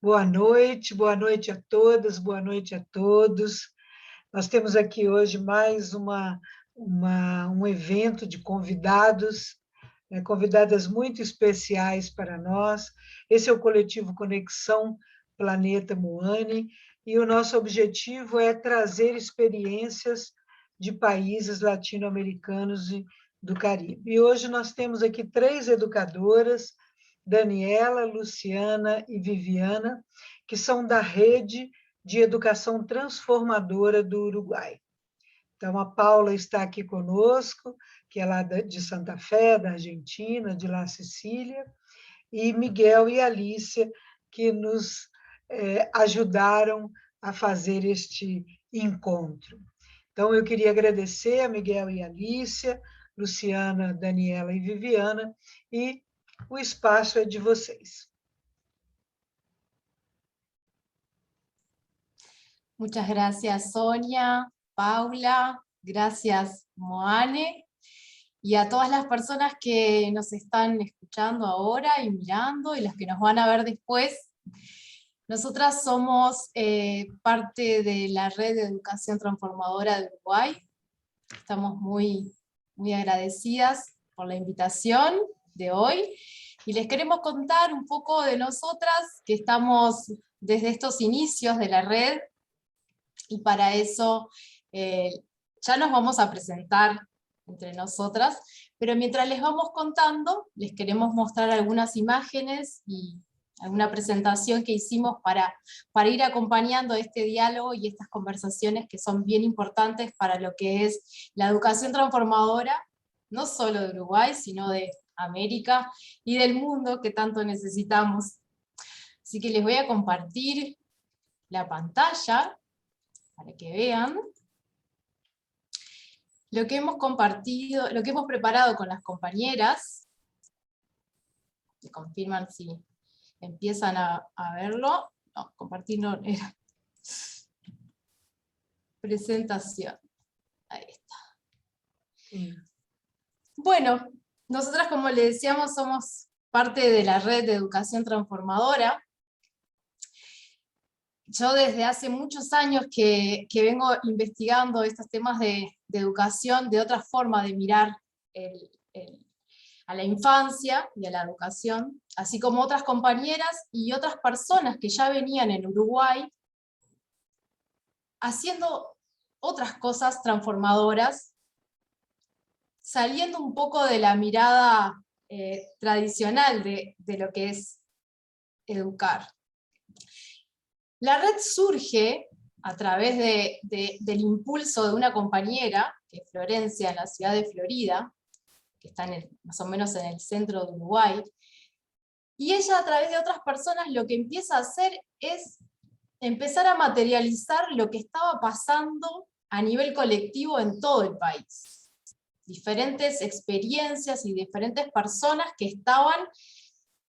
Boa noite a todas, boa noite a todos. Nós temos aqui hoje mais um evento de convidados, né, convidadas muito especiais para nós. Esse é o coletivo Conexão Planeta Moane, e o nosso objetivo é trazer experiências de países latino-americanos e do Caribe. E hoje nós temos aqui 3 educadoras, Daniela, Luciana e Viviana, que são da Rede de Educação Transformadora do Uruguai. Então, a Paula está aqui conosco, que é lá de Santa Fé, da Argentina, de La Sicília, e Miguel e Alícia, que nos ajudaram a fazer este encontro. Então, eu queria agradecer a Miguel e Alícia, Luciana, Daniela e Viviana, e o espaço é de vocês. Muchas gracias, Sonia, Paula, gracias, Moane, y a todas las personas que nos están escuchando ahora y mirando, y las que nos van a ver después. Nosotras somos parte de la Red de Educación Transformadora de Uruguay. Estamos muy agradecidas por la invitación de hoy, y les queremos contar un poco de nosotras, que estamos desde estos inicios de la red, y para eso ya nos vamos a presentar entre nosotras, pero mientras les vamos contando, les queremos mostrar algunas imágenes y alguna presentación que hicimos para ir acompañando este diálogo y estas conversaciones que son bien importantes para lo que es la educación transformadora, no solo de Uruguay, sino de América y del mundo que tanto necesitamos. Así que les voy a compartir la pantalla para que vean lo que hemos compartido, lo que hemos preparado con las compañeras. Me confirman si empiezan a verlo. No, compartir no era. Presentación. Ahí está. Sí. Bueno, nosotras, como les decíamos, somos parte de la Red de Educación Transformadora. Yo desde hace muchos años que vengo investigando estos temas de educación, de otra forma de mirar a la infancia y a la educación, así como otras compañeras y otras personas que ya venían en Uruguay haciendo otras cosas transformadoras, saliendo un poco de la mirada tradicional de lo que es educar. La red surge a través del impulso de una compañera, que es Florencia, en la ciudad de Florida, que está más o menos en el centro de Uruguay, y ella, a través de otras personas, lo que empieza a hacer es empezar a materializar lo que estaba pasando a nivel colectivo en todo el país. Diferentes experiencias y diferentes personas que estaban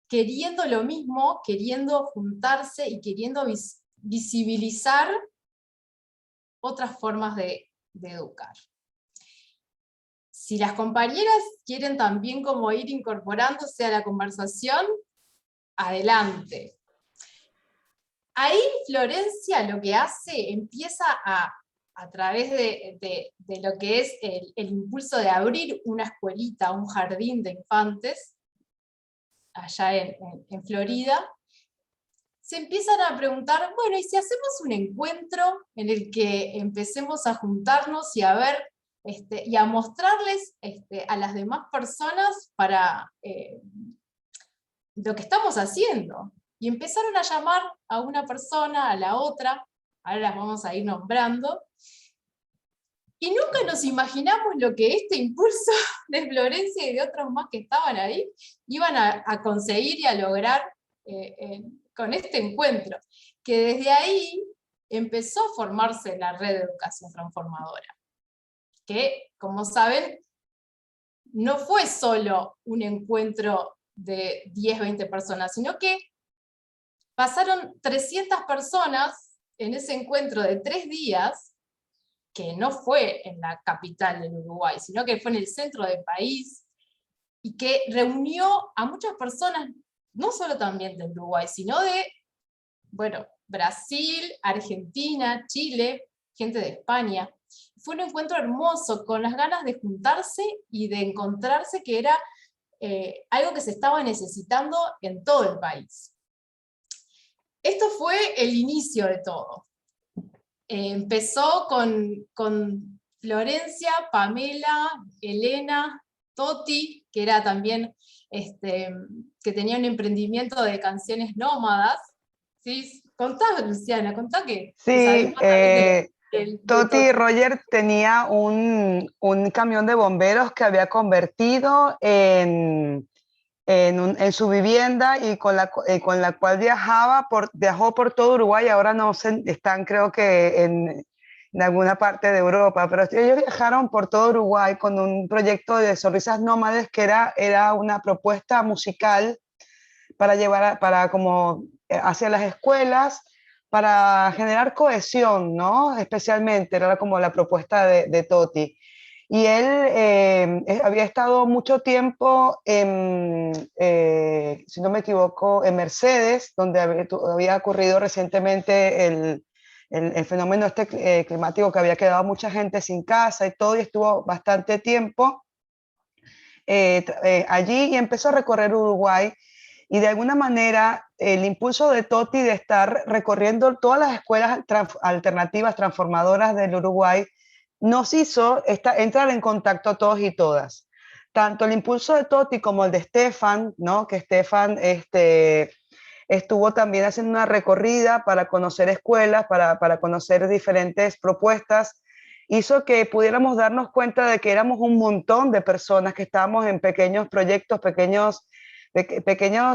queriendo lo mismo, queriendo juntarse y queriendo visibilizar otras formas de educar. Si las compañeras quieren también como ir incorporándose a la conversación, adelante. Ahí Florencia lo que hace, empieza a través de lo que es el impulso de abrir una escuelita, un jardín de infantes, allá en Florida, se empiezan a preguntar, bueno, ¿y si hacemos un encuentro en el que empecemos a juntarnos y a ver, y a mostrarles a las demás personas para lo que estamos haciendo? Y empezaron a llamar a una persona, a la otra, ahora las vamos a ir nombrando, y nunca nos imaginamos lo que este impulso de Florencia y de otros más que estaban ahí iban a conseguir y a lograr con este encuentro, que desde ahí empezó a formarse la Red de Educación Transformadora, que, como saben, no fue solo un encuentro de 10, 20 personas, sino que pasaron 300 personas en ese encuentro de 3 días, que no fue en la capital del Uruguay, sino que fue en el centro del país, y que reunió a muchas personas, no solo también del Uruguay, sino de bueno, Brasil, Argentina, Chile, gente de España. Fue un encuentro hermoso, con las ganas de juntarse y de encontrarse, que era algo que se estaba necesitando en todo el país. Esto fue el inicio de todo. Empezó con Florencia, Pamela, Elena, Toti, que era también, que tenía un emprendimiento de canciones nómadas. ¿Sí? Contá, Luciana, contá que sabés Sí, más también de Toti y Toti. Roger tenía un camión de bomberos que había convertido en su vivienda y con la cual viajó por todo Uruguay. Ahora no sé, están creo que en alguna parte de Europa, pero ellos viajaron por todo Uruguay con un proyecto de Sonrisas Nómades, que era una propuesta musical para llevar hacia las escuelas, para generar cohesión, ¿no? Especialmente, era como la propuesta de Toti. Y él había estado mucho tiempo, si no me equivoco, en Mercedes, donde había ocurrido recientemente el fenómeno climático, que había quedado mucha gente sin casa y todo, y estuvo bastante tiempo allí y empezó a recorrer Uruguay. Y de alguna manera el impulso de Toti de estar recorriendo todas las escuelas alternativas transformadoras del Uruguay nos hizo entrar en contacto a todos y todas. Tanto el impulso de Toti como el de Stefan, ¿no? Que Stefan estuvo también haciendo una recorrida para conocer escuelas, para conocer diferentes propuestas, hizo que pudiéramos darnos cuenta de que éramos un montón de personas que estábamos en pequeños proyectos, pequeñas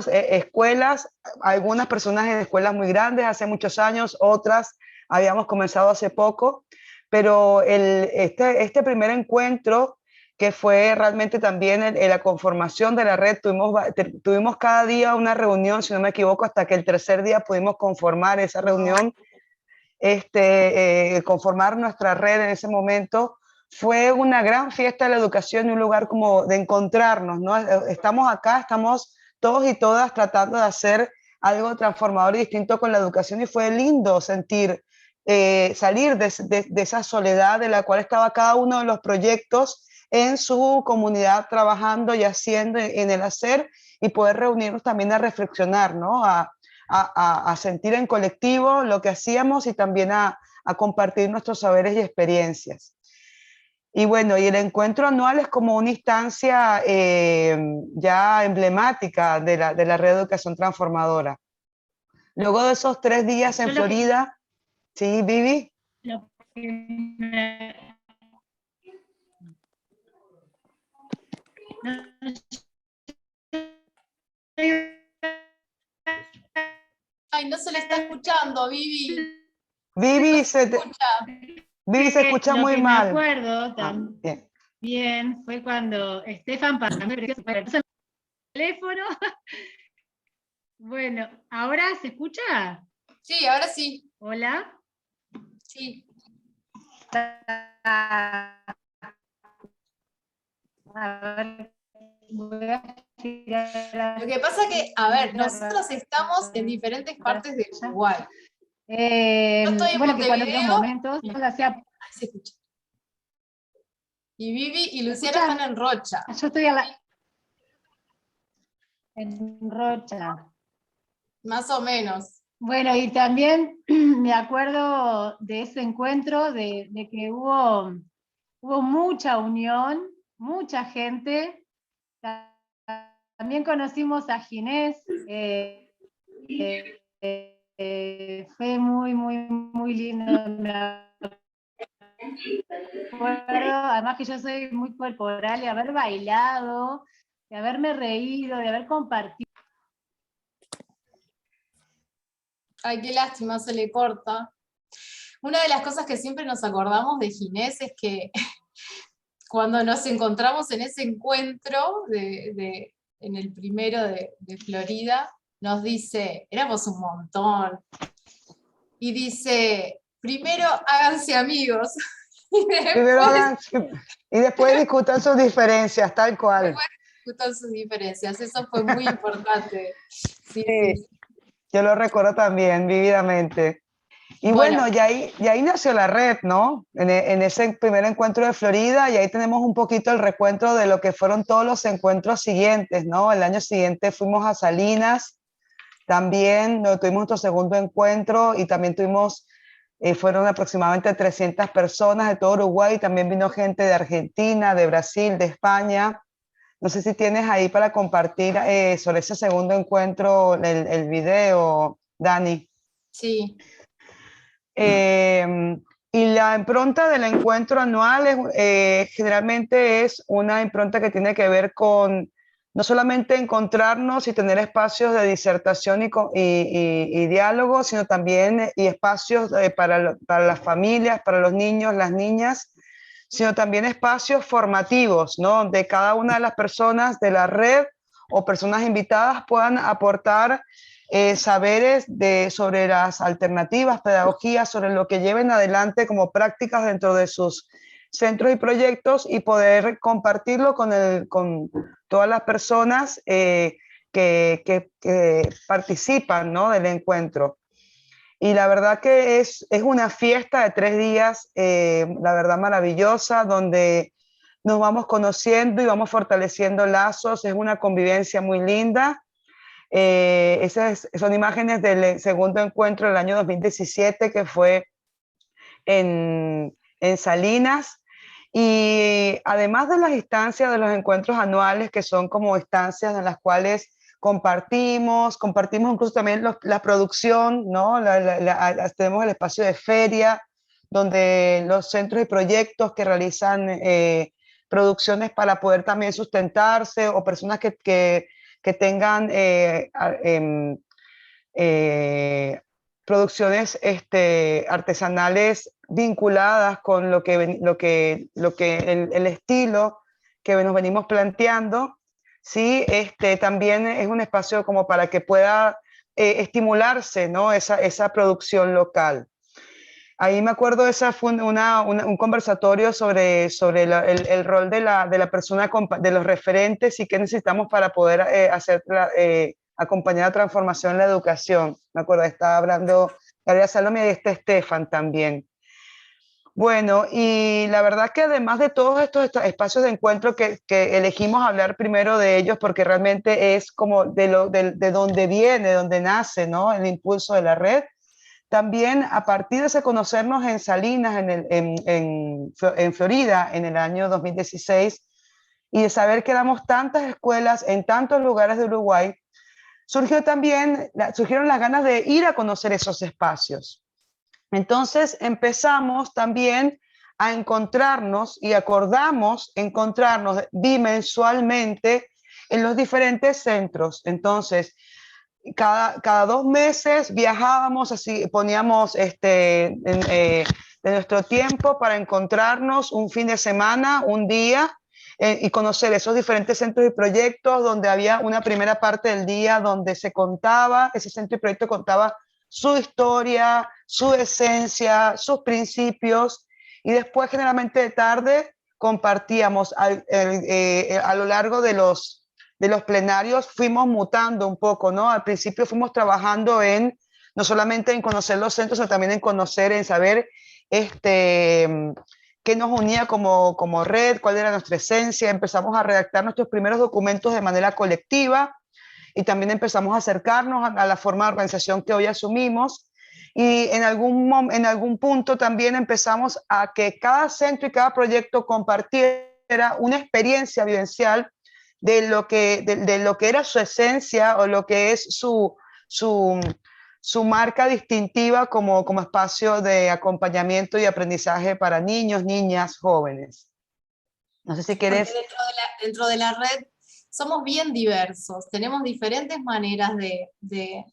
escuelas, algunas personas en escuelas muy grandes hace muchos años, otras habíamos comenzado hace poco, pero este primer encuentro, que fue realmente también la conformación de la red, tuvimos cada día una reunión, si no me equivoco, hasta que el tercer día pudimos conformar esa reunión, conformar nuestra red en ese momento. Fue una gran fiesta de la educación y un lugar como de encontrarnos, ¿no? Estamos acá, estamos todos y todas tratando de hacer algo transformador y distinto con la educación, y fue lindo salir de esa soledad de la cual estaba cada uno de los proyectos en su comunidad trabajando y haciendo en el hacer, y poder reunirnos también a reflexionar, ¿no? A sentir en colectivo lo que hacíamos y también a compartir nuestros saberes y experiencias. Y bueno, y el encuentro anual es como una instancia ya emblemática de la Red de Educación Transformadora. Luego de esos 3 días en Florida, ¿sí, Vivi? Ay, no se le está escuchando, Vivi. Vivi, No se escucha. Vivi se escucha muy mal. Lo que me acuerdo también fue cuando Stefan pasó el teléfono. Bueno, ¿ahora se escucha? Sí, ahora sí. ¿Hola? Sí. Lo que pasa que, a ver, nosotros estamos en diferentes partes de Uruguay. Yo estoy en bueno, que cuando Montevideo. en momentos hacía... Ay, se escucha. Y Vivi y Luciana están en Rocha. Yo estoy en Rocha. Más o menos. Bueno, y también me acuerdo de ese encuentro, de que hubo mucha unión, mucha gente. También conocimos a Ginés. Fue muy, muy, muy lindo. Me acuerdo, además que yo soy muy corporal, de haber bailado, de haberme reído, de haber compartido. Ay, qué lástima, se le corta. Una de las cosas que siempre nos acordamos de Ginés es que cuando nos encontramos en ese encuentro, en el primero de Florida, nos dice, éramos un montón, y dice, primero háganse amigos, y después discutan sus diferencias, tal cual. Después discutan sus diferencias, eso fue muy importante. Sí, Sí. sí. Yo lo recuerdo también vívidamente. Y bueno, y ahí nació la red, ¿no? En ese primer encuentro de Florida, y ahí tenemos un poquito el recuento de lo que fueron todos los encuentros siguientes, ¿no? El año siguiente fuimos a Salinas, también tuvimos nuestro segundo encuentro y también tuvimos, fueron aproximadamente 300 personas de todo Uruguay, también vino gente de Argentina, de Brasil, de España. No sé si tienes ahí para compartir sobre ese segundo encuentro el video, Dani. Sí. Y la impronta del encuentro anual generalmente es una impronta que tiene que ver con no solamente encontrarnos y tener espacios de disertación y diálogo, sino también y espacios para las familias, para los niños, las niñas, sino también espacios formativos, ¿no? Donde cada una de las personas de la red o personas invitadas puedan aportar saberes sobre las alternativas, pedagogías, sobre lo que lleven adelante como prácticas dentro de sus centros y proyectos y poder compartirlo con todas las personas que participan, ¿no? Del encuentro. Y la verdad que es una fiesta de 3 días, la verdad maravillosa, donde nos vamos conociendo y vamos fortaleciendo lazos, es una convivencia muy linda. Son imágenes del segundo encuentro del año 2017 que fue en Salinas. Y además de las instancias de los encuentros anuales, que son como instancias en las cuales compartimos incluso también la producción, ¿no? Tenemos el espacio de feria, donde los centros y proyectos que realizan producciones para poder también sustentarse, o personas que tengan producciones artesanales vinculadas con el estilo que nos venimos planteando. Sí, también es un espacio como para que pueda estimularse, ¿no? esa producción local. Ahí me acuerdo, esa fue un conversatorio sobre el rol de la persona, de los referentes y qué necesitamos para poder acompañar la transformación en la educación. Me acuerdo, estaba hablando Gabriela Salomé y Estefan también. Bueno, y la verdad que además de todos estos espacios de encuentro que elegimos hablar primero de ellos, porque realmente es como de donde viene, donde nace, ¿no? El impulso de la red. También a partir de ese conocernos en Salinas, en Florida, en el año 2016, y de saber que éramos tantas escuelas en tantos lugares de Uruguay, surgieron las ganas de ir a conocer esos espacios. Entonces empezamos también a encontrarnos y acordamos encontrarnos bimensualmente en los diferentes centros. Entonces, cada 2 meses viajábamos, así poníamos de nuestro tiempo para encontrarnos un fin de semana, un día, y conocer esos diferentes centros y proyectos donde había una primera parte del día donde se contaba, ese centro y proyecto contaba su historia, su esencia, sus principios, y después generalmente de tarde compartíamos a lo largo de los plenarios, fuimos mutando un poco, ¿no? Al principio fuimos trabajando no solamente en conocer los centros, sino también en saber qué nos unía como red, cuál era nuestra esencia. Empezamos a redactar nuestros primeros documentos de manera colectiva y también empezamos a acercarnos a la forma de organización que hoy asumimos. Y en algún punto también empezamos a que cada centro y cada proyecto compartiera una experiencia vivencial de lo que era su esencia o lo que es su marca distintiva como espacio de acompañamiento y aprendizaje para niños, niñas, jóvenes. No sé si quieres... Porque dentro de la red somos bien diversos, tenemos diferentes maneras de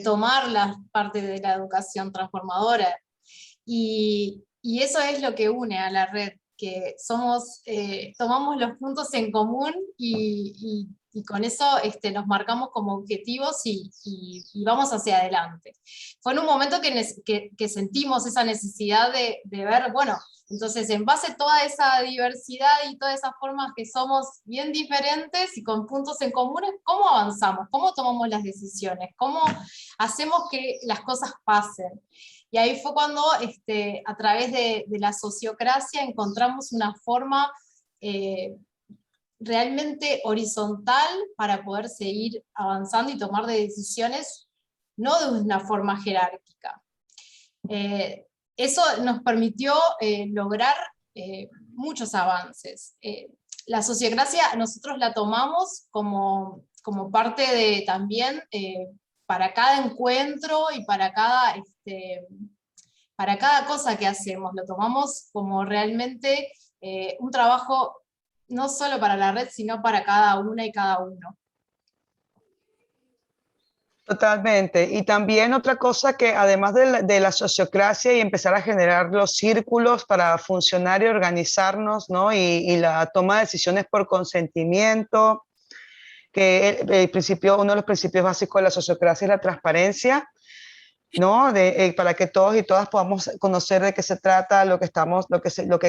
tomar la parte de la educación transformadora, y eso es lo que une a la red, que tomamos los puntos en común y con eso nos marcamos como objetivos y vamos hacia adelante. Fue en un momento que sentimos esa necesidad de ver, bueno, Entonces, en base a toda esa diversidad y todas esas formas que somos bien diferentes y con puntos en comunes, ¿cómo avanzamos? ¿Cómo tomamos las decisiones? ¿Cómo hacemos que las cosas pasen? Y ahí fue cuando, a través de la sociocracia, encontramos una forma realmente horizontal para poder seguir avanzando y tomar decisiones, no de una forma jerárquica. Eso nos permitió lograr muchos avances. La sociocracia nosotros la tomamos como parte de también, para cada encuentro y para cada cosa que hacemos, lo tomamos como realmente un trabajo no solo para la red, sino para cada una y cada uno. Totalmente. Y también otra cosa que además de la sociocracia y empezar a generar los círculos para funcionar y organizarnos, ¿no? Y la toma de decisiones por consentimiento, que el principio, uno de los principios básicos de la sociocracia es la transparencia, ¿no? Para que todos y todas podamos conocer de qué se trata, lo que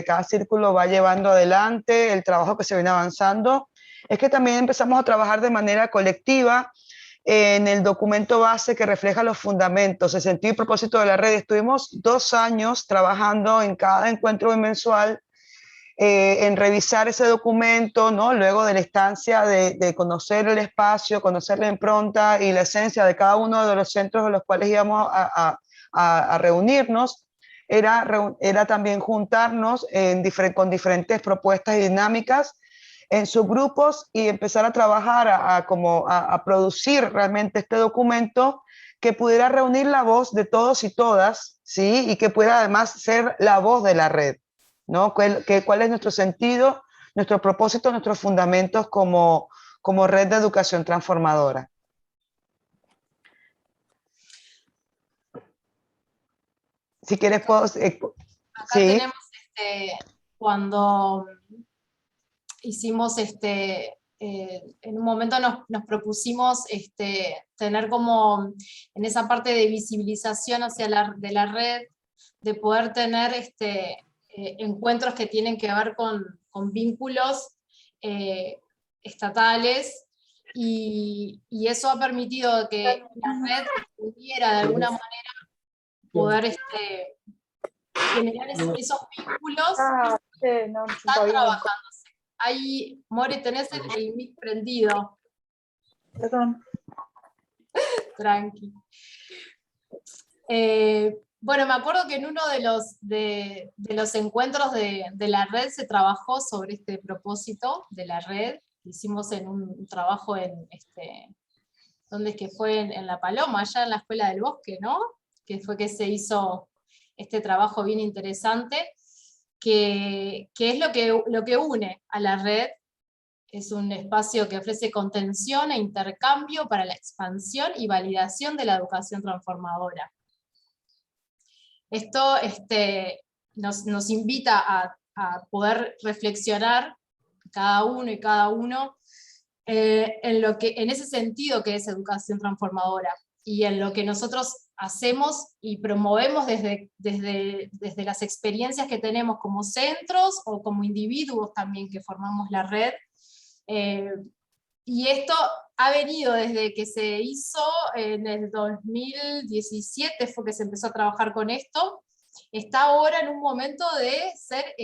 cada círculo va llevando adelante, el trabajo que se viene avanzando. Es que también empezamos a trabajar de manera colectiva en el documento base que refleja los fundamentos, el sentido y propósito de la red. Estuvimos 2 años trabajando en cada encuentro mensual en revisar ese documento, ¿no? Luego de la instancia de conocer el espacio, conocer la impronta y la esencia de cada uno de los centros en los cuales íbamos a reunirnos, era también juntarnos con diferentes propuestas y dinámicas en subgrupos y empezar a trabajar, a producir realmente este documento que pudiera reunir la voz de todos y todas, ¿sí? Y que pudiera además ser la voz de la red, ¿no? ¿Cuál es nuestro sentido, nuestro propósito, nuestros fundamentos como red de educación transformadora? Si quieres, puedo... Acá sí. tenemos, cuando hicimos, en un momento nos propusimos tener como, en esa parte de visibilización de la red, de poder tener encuentros que tienen que ver con vínculos estatales, y eso ha permitido que la red pudiera de alguna manera poder generar esos vínculos. Están trabajándose. Ahí, More, tenés el mic prendido. Perdón. Tranqui. Bueno, me acuerdo que en uno de los encuentros de la red se trabajó sobre este propósito de la red. Hicimos en un trabajo ¿dónde es que fue? En La Paloma, allá en la Escuela del Bosque, ¿no? Que fue que se hizo este trabajo bien interesante, que es lo que une a la red. Es un espacio que ofrece contención e intercambio para la expansión y validación de la educación transformadora. Esto nos invita a poder reflexionar cada uno y cada uno en ese sentido que es educación transformadora, y en lo que nosotros hacemos y promovemos desde las experiencias que tenemos como centros o como individuos también que formamos la red. Y esto ha venido desde que se hizo en el 2017, fue que se empezó a trabajar con esto. Está ahora en un momento de ser,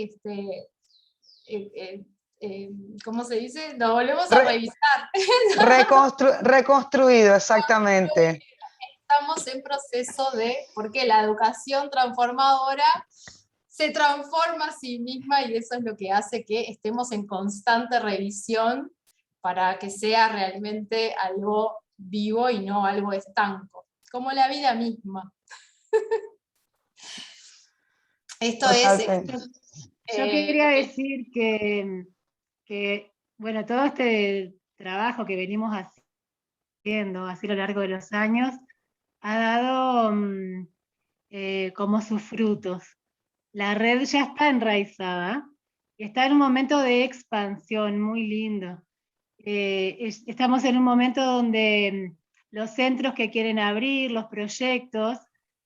¿cómo se dice? Lo volvemos a revisar. Reconstruido, exactamente. Estamos en proceso porque la educación transformadora se transforma a sí misma, y eso es lo que hace que estemos en constante revisión para que sea realmente algo vivo y no algo estanco, como la vida misma. Esto Totalmente. Yo quería decir que, bueno, todo este trabajo que venimos haciendo así a lo largo de los años ha dado como sus frutos. La red ya está enraizada y está en un momento de expansión muy lindo. Estamos en un momento donde los centros que quieren abrir, los proyectos,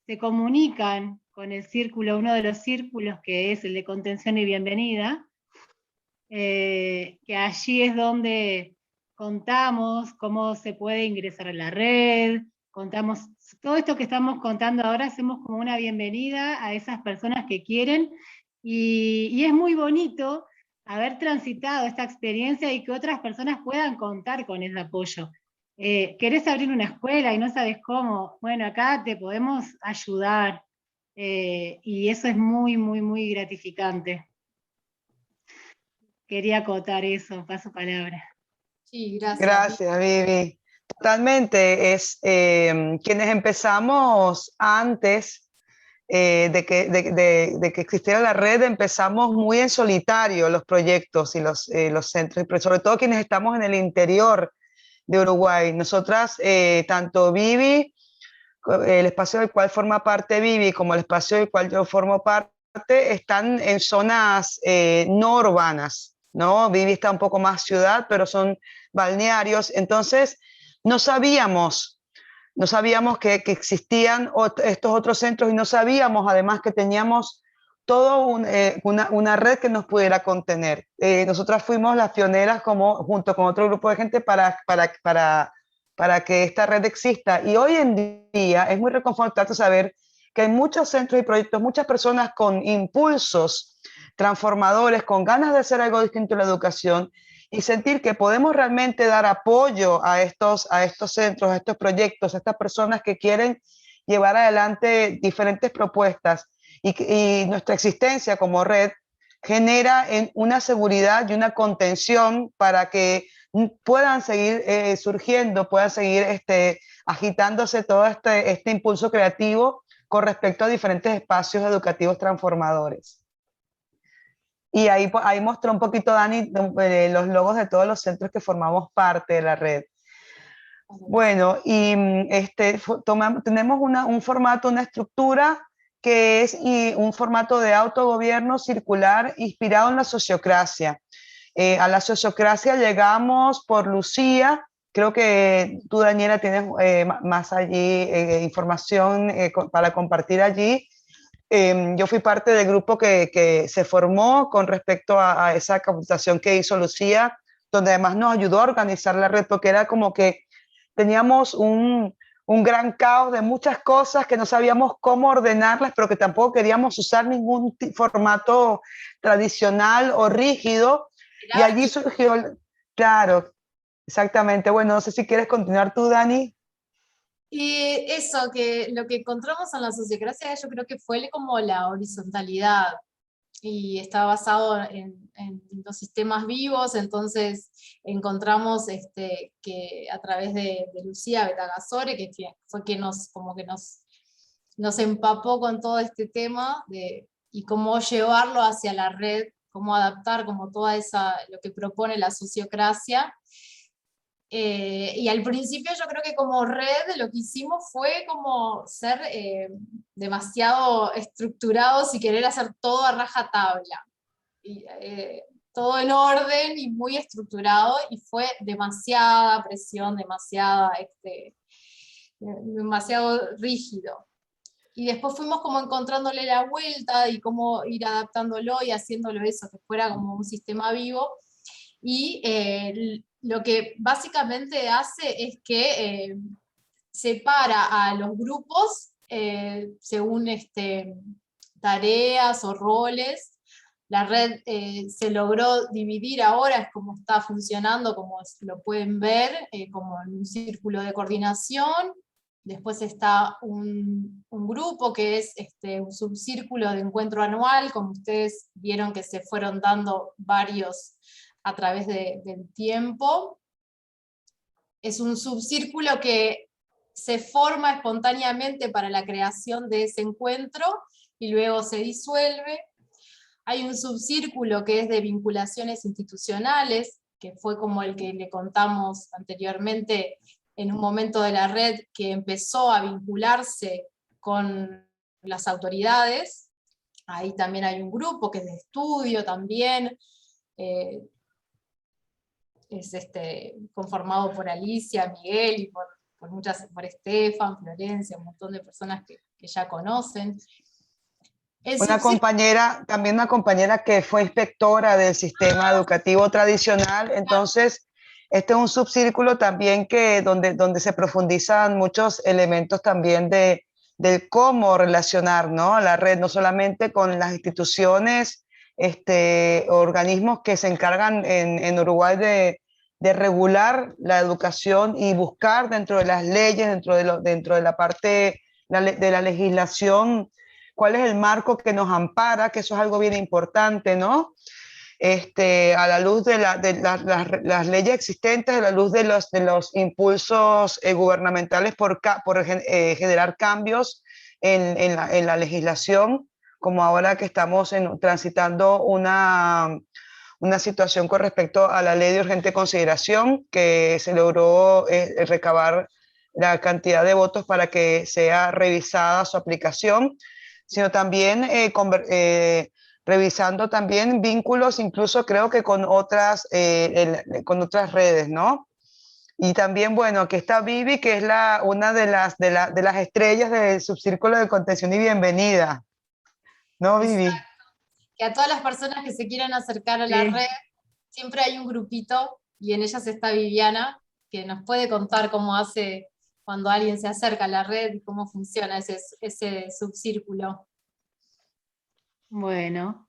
se comunican con el círculo, uno de los círculos que es el de contención y bienvenida, que allí es donde contamos cómo se puede ingresar a la red, contamos todo esto que estamos contando ahora, hacemos como una bienvenida a esas personas que quieren, y es muy bonito haber transitado esta experiencia y que otras personas puedan contar con ese apoyo. ¿Querés abrir una escuela y no sabes cómo? Bueno, acá te podemos ayudar, y eso es muy, muy, muy gratificante. Quería acotar eso, paso palabra. Sí, gracias. Gracias, Vivi. Totalmente, quienes empezamos antes de que existiera la red, empezamos muy en solitario los proyectos y los centros, pero sobre todo quienes estamos en el interior de Uruguay. Nosotras, tanto Vivi, el espacio del cual forma parte Vivi, como el espacio del cual yo formo parte, están en zonas no urbanas, ¿no? Vivi está un poco más ciudad, pero son balnearios. Entonces, no sabíamos que existían estos otros centros, y no sabíamos además que teníamos toda una red que nos pudiera contener. Nosotras fuimos las pioneras junto con otro grupo de gente para que esta red exista, y hoy en día es muy reconfortante saber que hay muchos centros y proyectos, muchas personas con impulsos transformadores, con ganas de hacer algo distinto en la educación, y sentir que podemos realmente dar apoyo a estos centros, a estos proyectos, a estas personas que quieren llevar adelante diferentes propuestas, y nuestra existencia como red genera una seguridad y una contención para que puedan seguir surgiendo, puedan seguir agitándose todo este impulso creativo con respecto a diferentes espacios educativos transformadores. Y ahí mostró un poquito Dani los logos de todos los centros que formamos parte de la red. Bueno, y tenemos un formato, una estructura que es un formato de autogobierno circular inspirado en la sociocracia. A la sociocracia llegamos por Lucía. Creo que tú, Daniela, tienes más allí información para compartir allí. Yo fui parte del grupo que se formó con respecto a esa capacitación que hizo Lucía, donde además nos ayudó a organizar la red, porque era como que teníamos un gran caos de muchas cosas que no sabíamos cómo ordenarlas, pero que tampoco queríamos usar ningún formato tradicional o rígido. Y allí surgió, claro, exactamente. Bueno, no sé si quieres continuar tú, Dani. Y eso, que lo que encontramos en la sociocracia yo creo que fue como la horizontalidad, y está basado en los sistemas vivos. Entonces encontramos que a través de Lucía Betagasore, que fue quien nos empapó con todo este tema y cómo llevarlo hacia la red, cómo adaptar como lo que propone la sociocracia. Y al principio yo creo que como red lo que hicimos fue como ser demasiado estructurados y querer hacer todo a rajatabla. Todo en orden y muy estructurado, y fue demasiada presión, demasiado rígido. Y después fuimos como encontrándole la vuelta y cómo ir adaptándolo y haciéndolo eso, que fuera como un sistema vivo. Y lo que básicamente hace es que separa a los grupos según tareas o roles. La red se logró dividir ahora, es como está funcionando, como lo pueden ver, como en un círculo de coordinación. Después está un grupo que es un subcírculo de encuentro anual, como ustedes vieron que se fueron dando varios a través del tiempo. Es un subcírculo que se forma espontáneamente para la creación de ese encuentro y luego se disuelve. Hay un subcírculo que es de vinculaciones institucionales, que fue como el que le contamos anteriormente en un momento de la red, que empezó a vincularse con las autoridades. Ahí también hay un grupo que es de estudio también, es conformado por Alicia, Miguel y por Estefan, Florencia, un montón de personas que ya conocen. Una compañera, también una compañera que fue inspectora del sistema educativo tradicional, entonces este es un subcírculo también donde se profundizan muchos elementos también del cómo relacionar, ¿no? La red, no solamente con las instituciones, organismos que se encargan en Uruguay de regular la educación y buscar dentro de las leyes, dentro de la parte de la legislación, cuál es el marco que nos ampara, que eso es algo bien importante, ¿no? A la luz de las leyes existentes, a la luz de los impulsos gubernamentales por generar cambios en la legislación, como ahora que estamos transitando una situación con respecto a la ley de urgente consideración, que se logró recabar la cantidad de votos para que sea revisada su aplicación, sino también revisando también vínculos, incluso creo que con otras redes, ¿no? Y también, bueno, aquí está Vivi, que es una de las estrellas del subcírculo de contención y bienvenida. ¿No, Vivi? Exacto. Que a todas las personas que se quieran acercar a la red, siempre hay un grupito, y en ellas está Viviana, que nos puede contar cómo hace cuando alguien se acerca a la red y cómo funciona ese subcírculo. Bueno,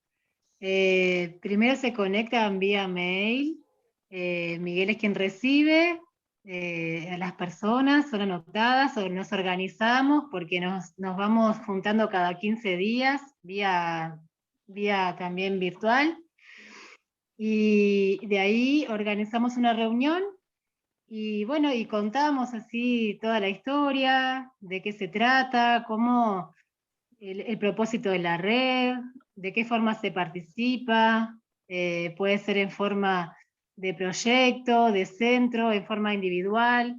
primero se conectan vía mail. Miguel es quien recibe a las personas, son anotadas, o nos organizamos porque nos vamos juntando cada 15 días, vía también virtual, y de ahí organizamos una reunión, y bueno, y contamos así toda la historia, de qué se trata, cómo el propósito de la red, de qué forma se participa, puede ser en forma de proyecto, de centro, en forma individual.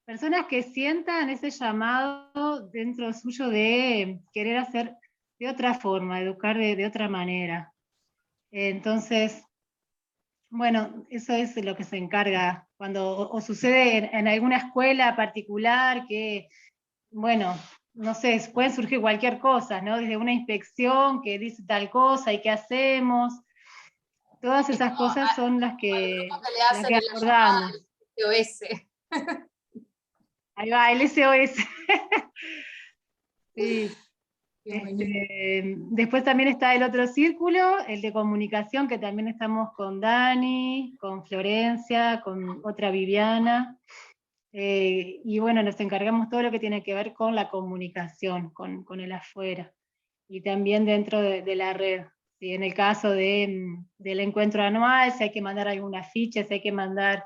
Personas que sientan ese llamado dentro suyo de querer hacer de otra forma, educar de otra manera. Entonces, bueno, eso es lo que se encarga cuando o sucede en alguna escuela particular que, bueno, no sé, pueden surgir cualquier cosa, ¿no? Desde una inspección que dice tal cosa y qué hacemos. Todas esas cosas son las que le hacen la acordamos. SOS. Ahí va, el SOS. Sí. Después también está el otro círculo, el de comunicación, que también estamos con Dani, con Florencia, con otra Viviana. Y bueno, nos encargamos todo lo que tiene que ver con la comunicación, con el afuera. Y también dentro de la red. ¿Sí? En el caso del encuentro anual, si hay que mandar alguna ficha, si hay que mandar...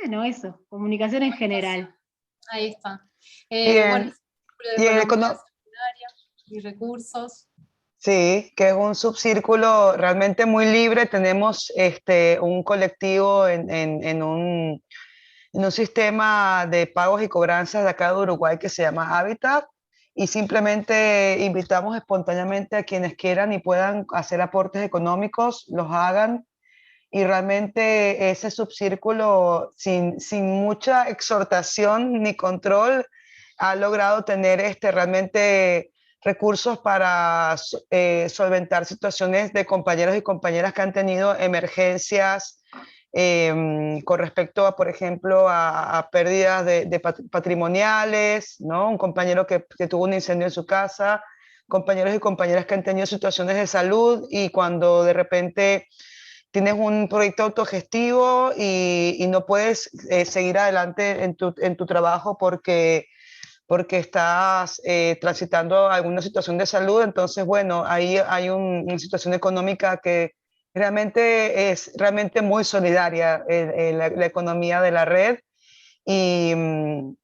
Bueno, eso, comunicación en general. Ahí está. Bien. Bueno, y recursos. Sí, que es un subcírculo realmente muy libre. Tenemos un colectivo en un sistema de pagos y cobranzas de acá de Uruguay que se llama Habitat, y simplemente invitamos espontáneamente a quienes quieran y puedan hacer aportes económicos, los hagan, y realmente ese subcírculo sin mucha exhortación ni control ha logrado tener realmente recursos para solventar situaciones de compañeros y compañeras que han tenido emergencias con respecto a, por ejemplo, a pérdidas de patrimoniales, ¿no? Un compañero que tuvo un incendio en su casa, compañeros y compañeras que han tenido situaciones de salud, y cuando de repente tienes un proyecto autogestivo y no puedes seguir adelante en tu trabajo porque estás transitando alguna situación de salud. Entonces, bueno, ahí hay una situación económica que realmente es muy solidaria la economía de la red, y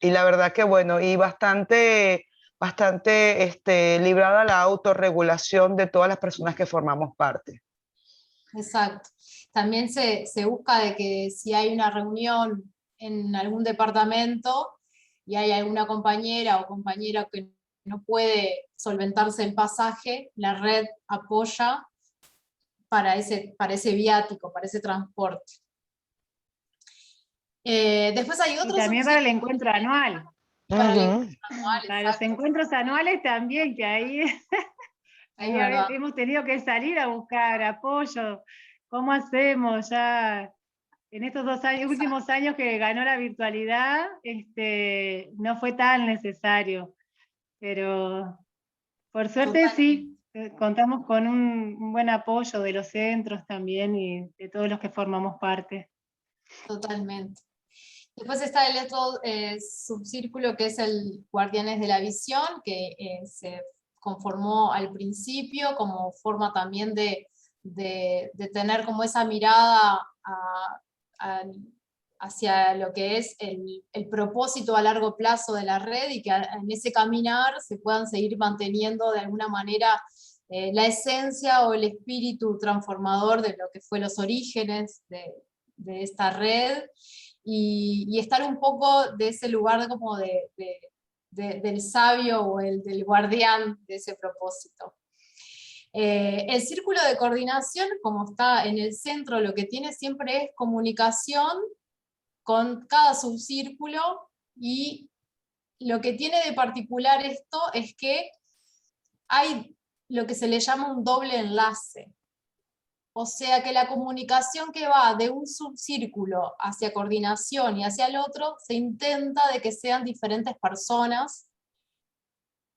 la verdad que, bueno, y bastante librada la autorregulación de todas las personas que formamos parte. Exacto. También se busca de que si hay una reunión en algún departamento y hay alguna compañera o compañera que no puede solventarse el pasaje, la red apoya para ese viático, para ese transporte. Después hay otros... Y también para el encuentro anual. Para el encuentro anual, para los encuentros anuales también, que ahí Ahí verdad. hemos tenido que salir a buscar apoyo. ¿Cómo hacemos ya? En estos últimos años que ganó la virtualidad, no fue tan necesario, pero por suerte sí, contamos con un buen apoyo de los centros también y de todos los que formamos parte. Totalmente. Después está el otro subcírculo que es el Guardianes de la Visión, que se conformó al principio como forma también de tener como esa mirada hacia lo que es el propósito a largo plazo de la red, y que en ese caminar se puedan seguir manteniendo de alguna manera la esencia o el espíritu transformador de lo que fue los orígenes de esta red, y estar un poco de ese lugar como del sabio o del guardián de ese propósito. El círculo de coordinación, como está en el centro, lo que tiene siempre es comunicación con cada subcírculo, y lo que tiene de particular esto es que hay lo que se le llama un doble enlace. O sea que la comunicación que va de un subcírculo hacia coordinación y hacia el otro, se intenta de que sean diferentes personas,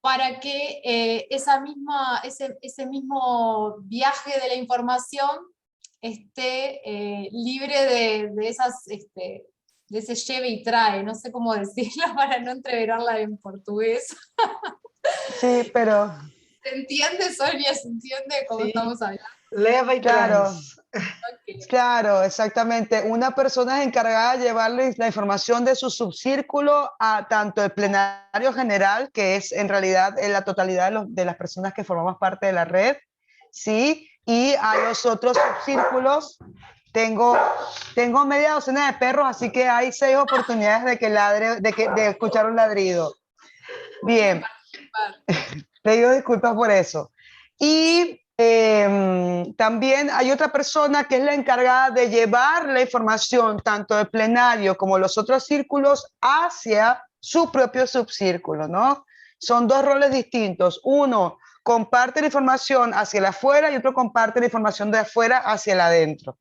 para que ese mismo viaje de la información esté libre de ese lleve y trae, no sé cómo decirlo para no entreverarla en portugués. Sí, pero ¿Se entiende, Sonia? ¿Se entiende cómo Sí. estamos hablando? Leva y claro, traz. Okay. claro, exactamente. Una persona es encargada de llevarle la información de su subcírculo a tanto el plenario general, que es en realidad la totalidad de las personas que formamos parte de la red, ¿sí? Y a los otros subcírculos. Tengo media docena de perros, así que hay 6 oportunidades de que ladre, de escuchar un ladrido. Bien, te pido disculpas por eso. Y también hay otra persona que es la encargada de llevar la información, tanto del plenario como los otros círculos, hacia su propio subcírculo, ¿no? Son 2 roles distintos. Uno comparte la información hacia el afuera y otro comparte la información de afuera hacia el adentro.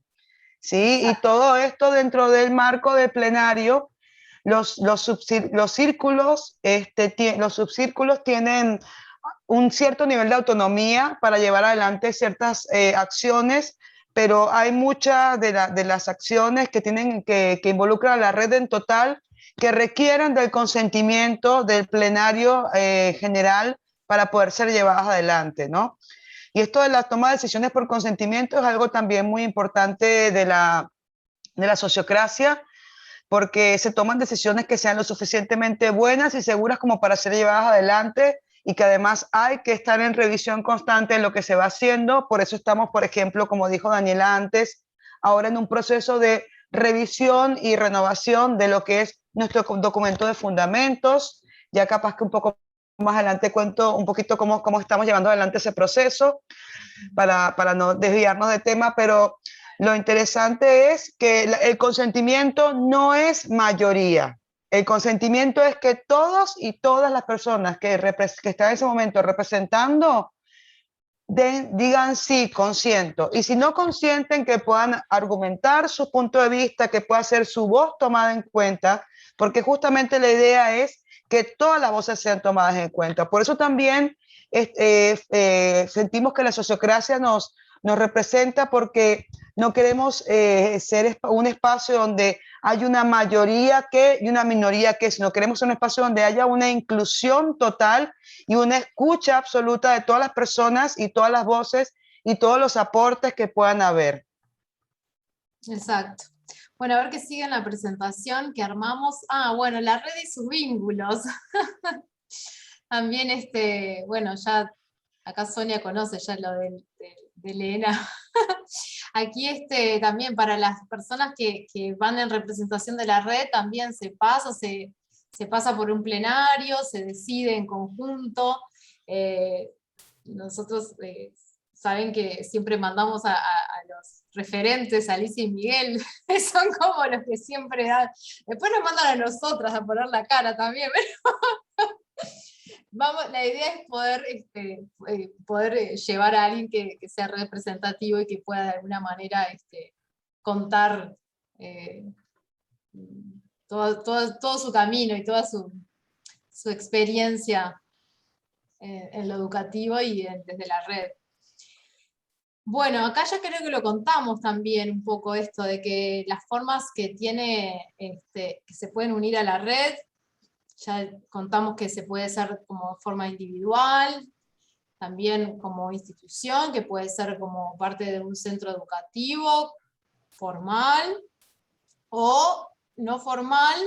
¿Sí? Y todo esto dentro del marco del plenario. Los subcírculos tienen un cierto nivel de autonomía para llevar adelante ciertas acciones, pero hay muchas de las acciones que involucran a la red en total, que requieren del consentimiento del plenario general para poder ser llevadas adelante, ¿no? Y esto de la toma de decisiones por consentimiento es algo también muy importante de la sociocracia, porque se toman decisiones que sean lo suficientemente buenas y seguras como para ser llevadas adelante, y que además hay que estar en revisión constante de lo que se va haciendo. Por eso estamos, por ejemplo, como dijo Daniela antes, ahora en un proceso de revisión y renovación de lo que es nuestro documento de fundamentos. Ya capaz que un poco más adelante cuento un poquito cómo estamos llevando adelante ese proceso para no desviarnos de tema, pero lo interesante es que el consentimiento no es mayoría. El consentimiento es que todos y todas las personas que están en ese momento representando digan sí, consiento. Y si no consienten, que puedan argumentar su punto de vista, que pueda ser su voz tomada en cuenta, porque justamente la idea es que todas las voces sean tomadas en cuenta. Por eso también sentimos que la sociocracia nos representa, porque no queremos ser un espacio donde hay una mayoría y una minoría que, sino queremos un espacio donde haya una inclusión total y una escucha absoluta de todas las personas y todas las voces y todos los aportes que puedan haber. Exacto. Bueno, a ver qué sigue en la presentación que armamos. Bueno, la red y sus vínculos. También, bueno, ya acá Sonia conoce ya lo de Elena. Aquí también para las personas que van en representación de la red, también se pasa por un plenario, se decide en conjunto. Nosotros saben que siempre mandamos a los referentes, Alicia y Miguel, son como los que siempre dan. Después nos mandan a nosotras a poner la cara también, La idea es poder llevar a alguien que sea representativo y que pueda de alguna manera contar todo su camino y toda su experiencia en lo educativo y desde la red. Bueno, acá ya creo que lo contamos también un poco esto de que las formas que tiene, que se pueden unir a la red, ya contamos que se puede ser como forma individual, también como institución, que puede ser como parte de un centro educativo, formal, o no formal,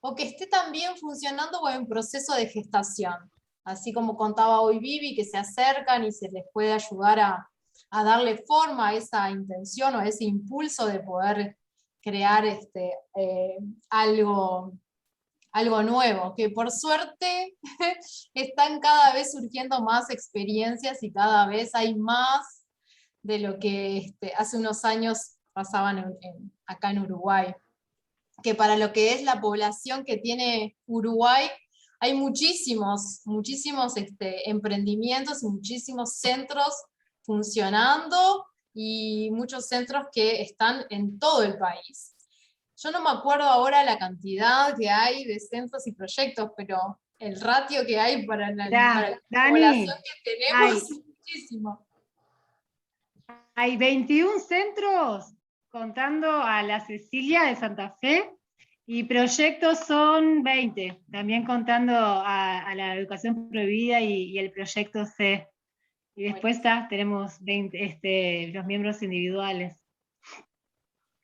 o que esté también funcionando o en proceso de gestación. Así como contaba hoy Vivi, que se acercan y se les puede ayudar a darle forma a esa intención o a ese impulso de poder crear algo nuevo, que por suerte están cada vez surgiendo más experiencias y cada vez hay más de lo que hace unos años pasaban acá en Uruguay. Que para lo que es la población que tiene Uruguay, hay muchísimos emprendimientos y muchísimos centros funcionando y muchos centros que están en todo el país. Yo no me acuerdo ahora la cantidad que hay de centros y proyectos, pero el ratio que hay para la Dani, población que tenemos es muchísimo. Hay 21 centros contando a la Cecilia de Santa Fe y proyectos son 20, también contando a la educación prohibida y el proyecto C. Y después tenemos 20, los miembros individuales.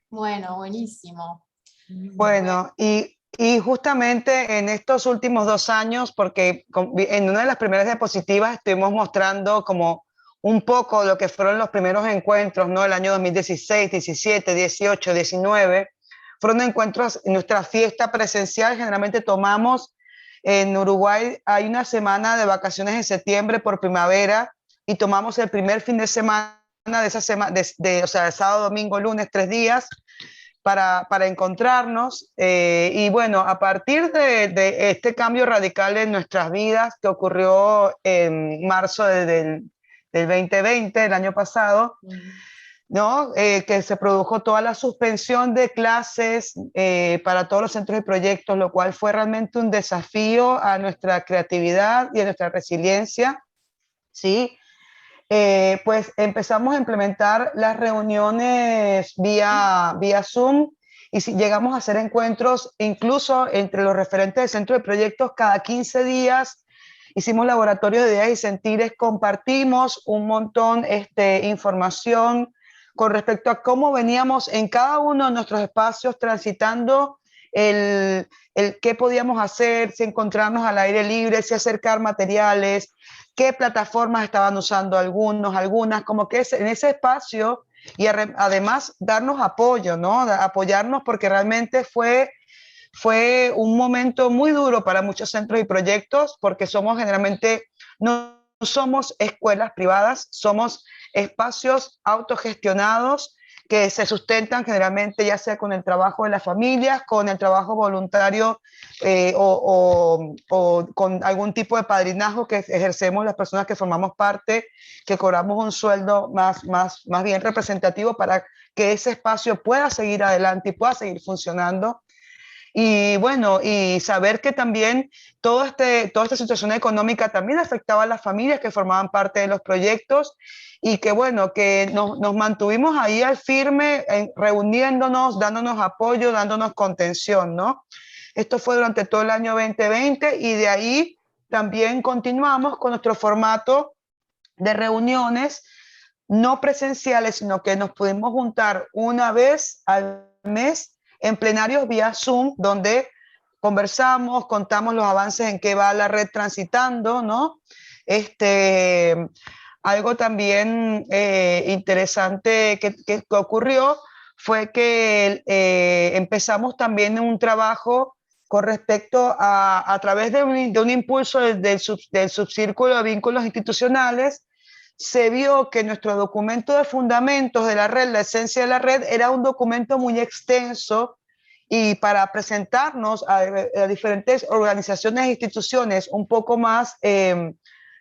Bueno, buenísimo. Bueno, y justamente en estos últimos 2 años, porque en una de las primeras diapositivas estuvimos mostrando como un poco lo que fueron los primeros encuentros, ¿no? El año 2016, 17, 18, 19, fueron encuentros, en nuestra fiesta presencial generalmente tomamos, en Uruguay hay una semana de vacaciones en septiembre por primavera y tomamos el primer fin de semana de esa semana, o sea, sábado, domingo, lunes, 3 días, para encontrarnos y bueno, a partir de este cambio radical en nuestras vidas que ocurrió en marzo del 2020, el año pasado, ¿no? Que se produjo toda la suspensión de clases para todos los centros y proyectos, lo cual fue realmente un desafío a nuestra creatividad y a nuestra resiliencia, ¿sí? Pues empezamos a implementar las reuniones vía Zoom y llegamos a hacer encuentros incluso entre los referentes del centro de proyectos cada 15 días. Hicimos laboratorios de ideas y sentires, compartimos un montón información con respecto a cómo veníamos en cada uno de nuestros espacios transitando el qué podíamos hacer, si encontrarnos al aire libre, si acercar materiales, qué plataformas estaban usando algunas, como que en ese espacio y además darnos apoyo, ¿no? Apoyarnos porque realmente fue un momento muy duro para muchos centros y proyectos porque no somos escuelas privadas, somos espacios autogestionados que se sustentan generalmente ya sea con el trabajo de las familias, con el trabajo voluntario o con algún tipo de padrinazgo que ejercemos las personas que formamos parte, que cobramos un sueldo más bien representativo para que ese espacio pueda seguir adelante y pueda seguir funcionando. Y bueno, y saber que también toda esta situación económica también afectaba a las familias que formaban parte de los proyectos y que bueno, que nos mantuvimos ahí al firme, reuniéndonos, dándonos apoyo, dándonos contención, ¿no? Esto fue durante todo el año 2020 y de ahí también continuamos con nuestro formato de reuniones no presenciales, sino que nos pudimos juntar una vez al mes en plenarios vía Zoom, donde conversamos, contamos los avances en qué va la red transitando, ¿no? Algo también interesante que ocurrió fue que empezamos también un trabajo con respecto a través de un impulso del subcírculo de vínculos institucionales, se vio que nuestro documento de fundamentos de la red, la esencia de la red, era un documento muy extenso y para presentarnos a diferentes organizaciones e instituciones un poco más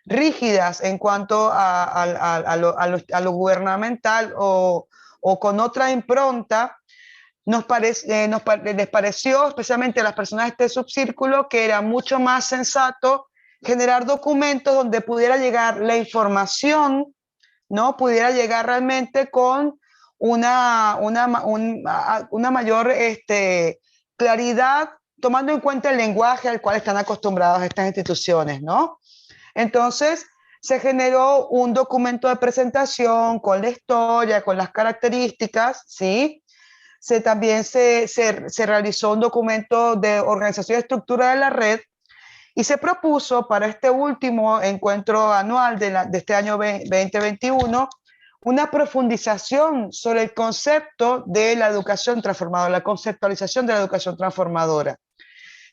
rígidas en cuanto a lo gubernamental o con otra impronta, les pareció, especialmente a las personas de este subcírculo, que era mucho más sensato generar documentos donde pudiera llegar la información, ¿no? Pudiera llegar realmente con una mayor claridad, tomando en cuenta el lenguaje al cual están acostumbradas estas instituciones, ¿no? Entonces, se generó un documento de presentación con la historia, con las características, ¿sí? También se realizó un documento de organización y estructura de la red, y se propuso para este último encuentro anual de este año 2021 una profundización sobre el concepto de la educación transformadora, la conceptualización de la educación transformadora.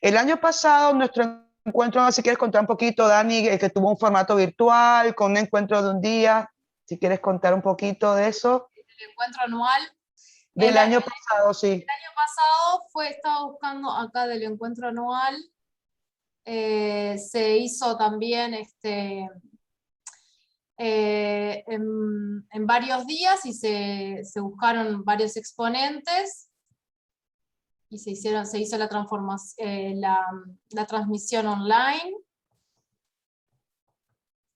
El año pasado, nuestro encuentro, si quieres contar un poquito, Dani, que tuvo un formato virtual, con un encuentro de un día, si quieres contar un poquito de eso. El encuentro anual. Del año pasado, sí. El año pasado estaba buscando acá del encuentro anual, se hizo también en varios días y se buscaron varios exponentes y se hizo la transmisión online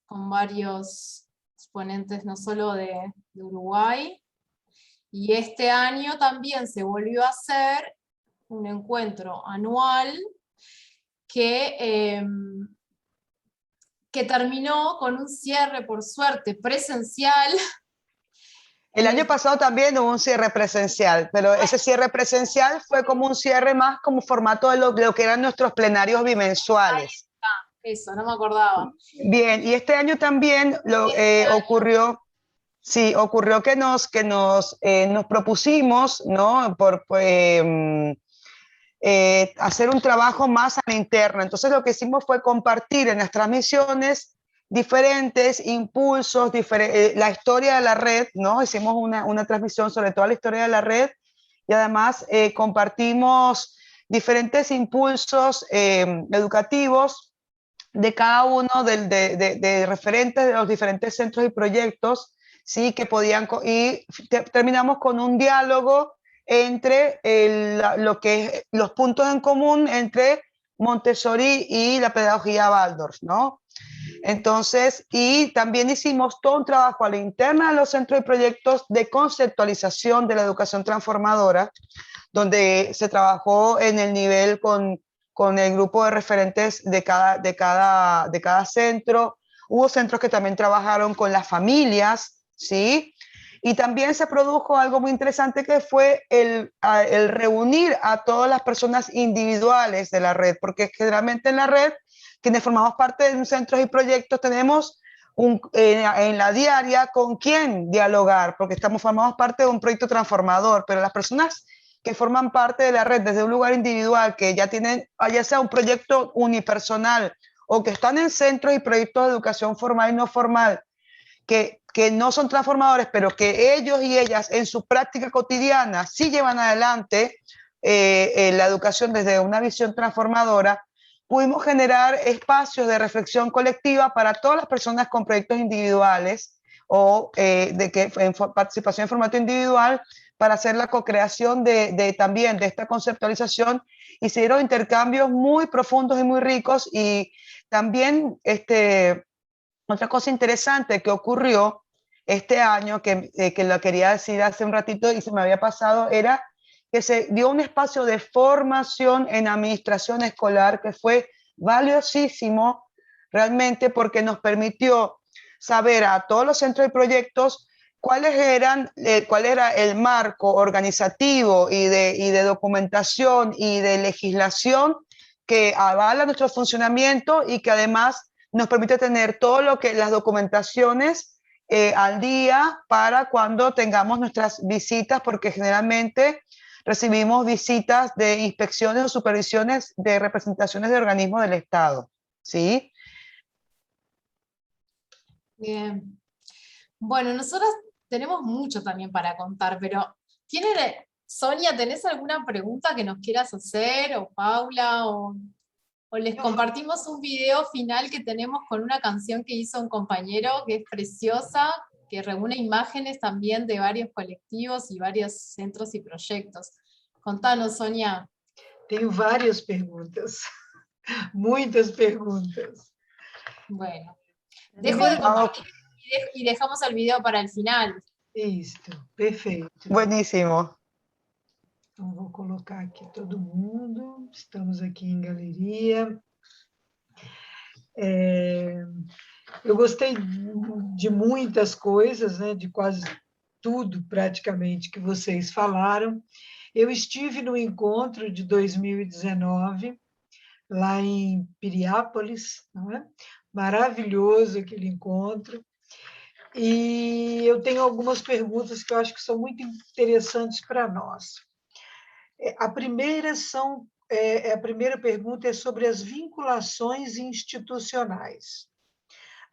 con varios exponentes, no solo de Uruguay. Y este año también se volvió a hacer un encuentro anual que terminó con un cierre, por suerte, presencial. El año pasado también hubo un cierre presencial, pero ese cierre presencial fue como un cierre más como formato de lo que eran nuestros plenarios bimensuales. Eso, no me acordaba. Bien, y este año también ocurrió que nos propusimos, ¿no? Hacer un trabajo más a la interna. Entonces lo que hicimos fue compartir en las transmisiones diferentes impulsos, la historia de la red, ¿no? Hicimos una transmisión sobre toda la historia de la red y además compartimos diferentes impulsos educativos de cada uno de referentes de los diferentes centros y proyectos, ¿sí? Que podían, y terminamos con un diálogo entre los puntos en común entre Montessori y la pedagogía Waldorf, ¿no? Entonces, y también hicimos todo un trabajo a la interna de los centros y proyectos de conceptualización de la educación transformadora, donde se trabajó en el nivel con el grupo de referentes de cada centro. Hubo centros que también trabajaron con las familias, ¿sí? Y también se produjo algo muy interesante que fue el reunir a todas las personas individuales de la red, porque generalmente en la red, quienes formamos parte de centros y proyectos, tenemos en la diaria con quién dialogar, porque formamos parte de un proyecto transformador, pero las personas que forman parte de la red desde un lugar individual, que ya tienen, ya sea un proyecto unipersonal o que están en centros y proyectos de educación formal y no formal, que no son transformadores, pero que ellos y ellas en su práctica cotidiana sí llevan adelante la educación desde una visión transformadora, pudimos generar espacios de reflexión colectiva para todas las personas con proyectos individuales o en participación en formato individual, para hacer la co-creación también de esta conceptualización, y se dieron intercambios muy profundos y muy ricos. Y también otra cosa interesante que ocurrió este año, que lo quería decir hace un ratito y se me había pasado, era que se dio un espacio de formación en administración escolar que fue valiosísimo realmente, porque nos permitió saber a todos los centros y proyectos cuál era el marco organizativo y de documentación y de legislación que avala nuestro funcionamiento, y que además nos permite tener todo las documentaciones al día para cuando tengamos nuestras visitas, porque generalmente recibimos visitas de inspecciones o supervisiones de representaciones de organismos del Estado, ¿sí? Bien. Bueno, nosotros tenemos mucho también para contar, pero Sonia, ¿tenés alguna pregunta que nos quieras hacer? O Paula, o les compartimos un video final que tenemos con una canción que hizo un compañero que es preciosa, que reúne imágenes también de varios colectivos y varios centros y proyectos. Contanos, Sonia. Tenho várias perguntas, muitas perguntas. Bueno, dejo de compartir y dejamos el video para el final. Isto, perfeito. Buenísimo. Então, vou colocar aqui todo mundo. Estamos aqui em galeria. Eu gostei de muitas coisas, né, de quase tudo, praticamente, que vocês falaram. Eu estive no encontro de 2019, lá em Piriápolis, não é? Maravilhoso aquele encontro. E eu tenho algumas perguntas que eu acho que são muito interessantes para nós. A primeira pergunta é sobre as vinculações institucionais.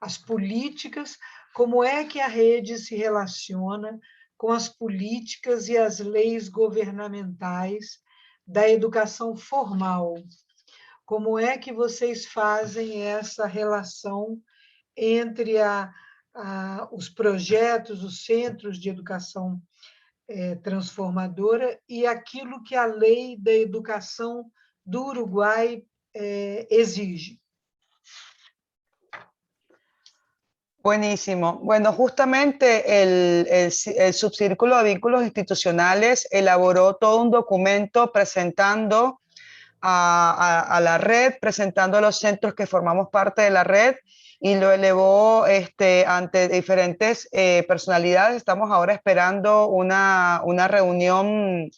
As políticas, como é que a rede se relaciona com as políticas e as leis governamentais da educação formal? Como é que vocês fazem essa relação entre os projetos, os centros de educação transformadora e aquilo que a lei da educação do Uruguai exige? Buenísimo. Bueno, justamente el Subcírculo de Vínculos Institucionales elaboró todo un documento presentando a la red, presentando a los centros que formamos parte de la red, y lo elevó ante diferentes personalidades. Estamos ahora esperando una reunión